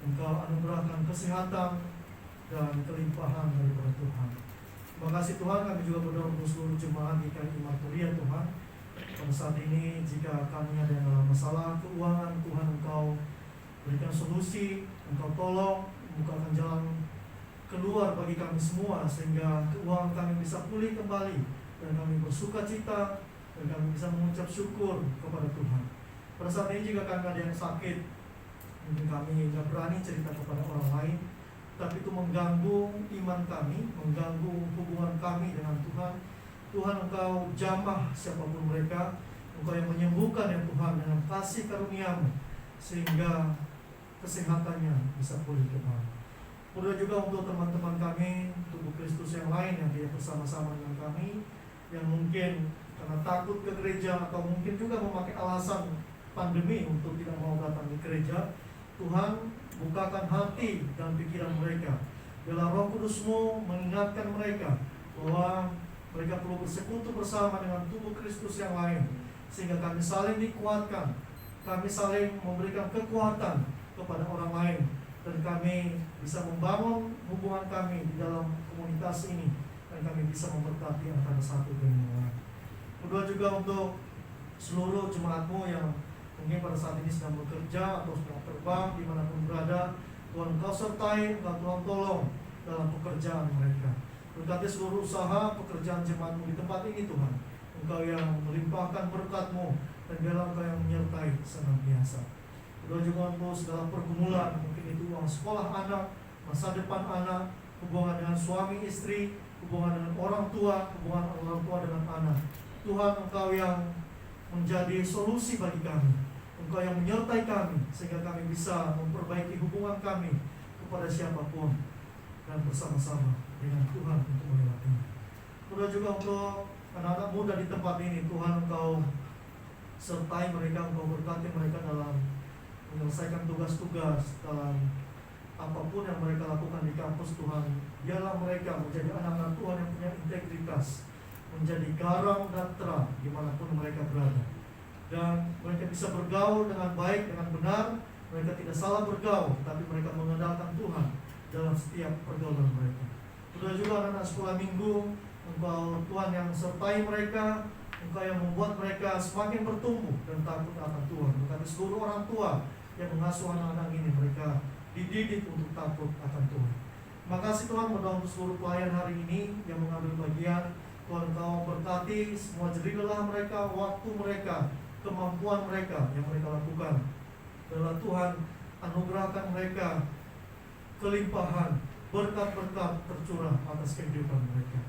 Engkau anugerahkan kesehatan dan kelimpahan daripada Tuhan. Terima kasih Tuhan, kami juga berdoa untuk seluruh jemaat di GKI Marturia Tuhan. Pada saat ini jika kami ada yang dalam masalah keuangan, Tuhan Engkau berikan solusi, Engkau tolong, bukakan jalan keluar bagi kami semua sehingga keuangan kami bisa pulih kembali dan kami bersuka cita dan kami bisa mengucap syukur kepada Tuhan. Pada saat ini jika kami ada yang sakit, mungkin kami tidak berani cerita kepada orang lain, tapi itu mengganggu iman kami, mengganggu hubungan kami dengan Tuhan. Tuhan Engkau jamah siapapun mereka, Engkau yang menyembuhkan ya Tuhan dengan kasih karunia-Mu sehingga kesehatannya bisa pulih kembali. Berdoa juga untuk teman-teman kami, tubuh Kristus yang lain yang tidak bersama-sama dengan kami, yang mungkin karena takut ke gereja atau mungkin juga memakai alasan pandemi untuk tidak mau datang di gereja. Tuhan, bukakan hati dan pikiran mereka. Biarlah Roh Kudus-Mu mengingatkan mereka bahwa mereka perlu bersekutu bersama dengan tubuh Kristus yang lain, sehingga kami saling dikuatkan, kami saling memberikan kekuatan kepada orang lain, dan kami bisa membangun hubungan kami di dalam komunitas ini, dan kami bisa memberkati antara satu dengan yang lain. Berdoa juga untuk seluruh jemaat-Mu yang mungkin pada saat ini sedang bekerja atau sedang terbang dimanapun berada. Tuhan Engkau sertai, Engkau Tuhan tolong dalam pekerjaan mereka. Berkati seluruh usaha pekerjaan jemaat-Mu di tempat ini Tuhan. Engkau yang melimpahkan berkat-Mu dan biarlah Engkau yang menyertai senantiasa. Berdoa juga untuk segala pergumulan, mungkin itu uang sekolah anak, masa depan anak, hubungan dengan suami istri, hubungan dengan orang tua, hubungan orang tua dengan anak. Tuhan Engkau yang menjadi solusi bagi kami, Engkau yang menyertai kami sehingga kami bisa memperbaiki hubungan kami kepada siapapun dan bersama-sama dengan Tuhan untuk melewatinya. Berdoa juga untuk anak-anak muda di tempat ini, Tuhan Engkau sertai mereka, Engkau berkati mereka dalam menyelesaikan tugas-tugas, dalam apapun yang mereka lakukan di kampus. Tuhan, biarlah mereka menjadi anak-anak Tuhan yang punya integritas, menjadi garam dan terang dimanapun mereka berada, dan mereka bisa bergaul dengan baik, dengan benar. Mereka tidak salah bergaul, tapi mereka mengandalkan Tuhan dalam setiap pergaulan mereka. Sudah juga anak-anak sekolah minggu, Engkau Tuhan yang sertai mereka, Engkau yang membuat mereka semakin bertumbuh dan takut akan Tuhan. Berkati seluruh orang tua yang mengasuh anak-anak ini, mereka dididik untuk takut akan Tuhan. Terima kasih Tuhan, berdoa untuk seluruh pelayan hari ini yang mengambil bagian. Tuhan Engkau berkati semua jerilah mereka, waktu mereka, kemampuan mereka yang mereka lakukan. Biarlah Tuhan anugerahkan mereka kelimpahan, berkat-berkat tercurah atas kehidupan mereka.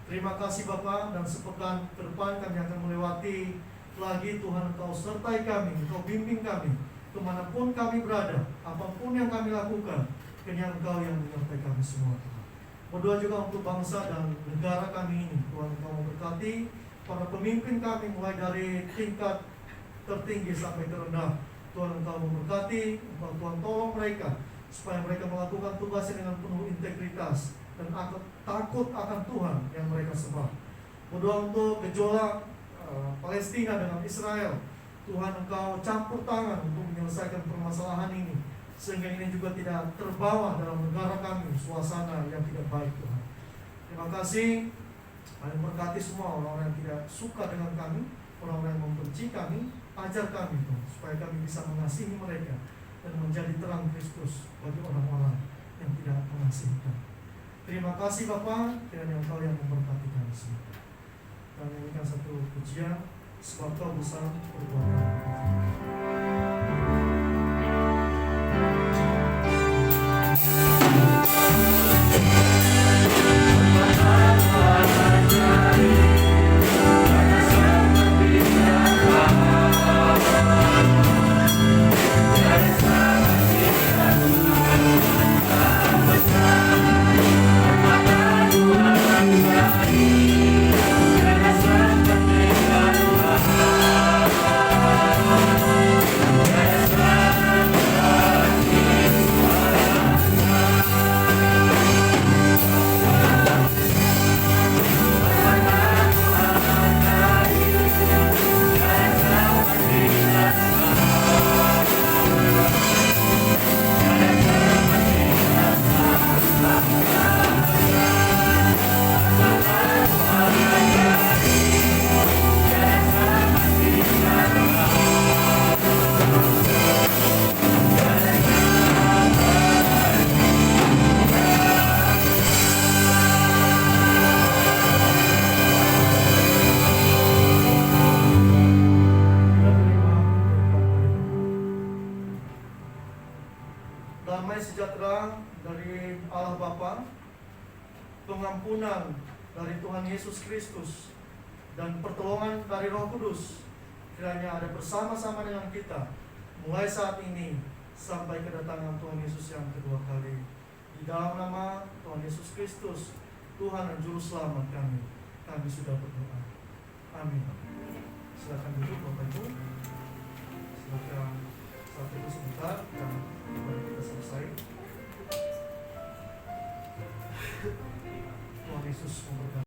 Terima kasih Bapa, dan sepekan ke depan kami akan melewati lagi. Tuhan Engkau sertai kami, Engkau bimbing kami kemanapun kami berada, apapun yang kami lakukan, kenyang Engkau yang menyertai kami semua. Berdoa juga untuk bangsa dan negara kami ini. Tuhan Engkau memberkati para pemimpin kami mulai dari tingkat tertinggi sampai terendah. Tuhan Engkau memberkati, Engkau Tuhan tolong mereka supaya mereka melakukan tugasnya dengan penuh integritas dan takut akan Tuhan yang mereka sembah. Berdoa untuk gejolak Palestina dengan Israel. Tuhan Engkau campur tangan untuk menyelesaikan permasalahan ini sehingga ini juga tidak terbawa dalam negara kami suasana yang tidak baik Tuhan. Terima kasih. Kami berkati semua orang-orang yang tidak suka dengan kami, orang-orang yang membenci kami, ajar kami Tuhan, supaya kami bisa mengasihi mereka dan menjadi terang Kristus bagi orang-orang yang tidak mengasihi kami. Terima kasih Bapa, kiranya Engkau yang memberkati kami semua. Kami nyanyikan satu pujian, sebab Kau besar perbuatan. Damai sejahtera dari Allah Bapa, pengampunan dari Tuhan Yesus Kristus, dan pertolongan dari Roh Kudus kiranya ada bersama-sama dengan kita mulai saat ini sampai kedatangan Tuhan Yesus yang kedua kali. Di dalam nama Tuhan Yesus Kristus, Tuhan dan Juru Selamat kami sudah berdoa. Amin. Silakan duduk Bapak Ibu. Silakan saat itu sebentar dan mari kita selesai. Tuhan Yesus memberkati.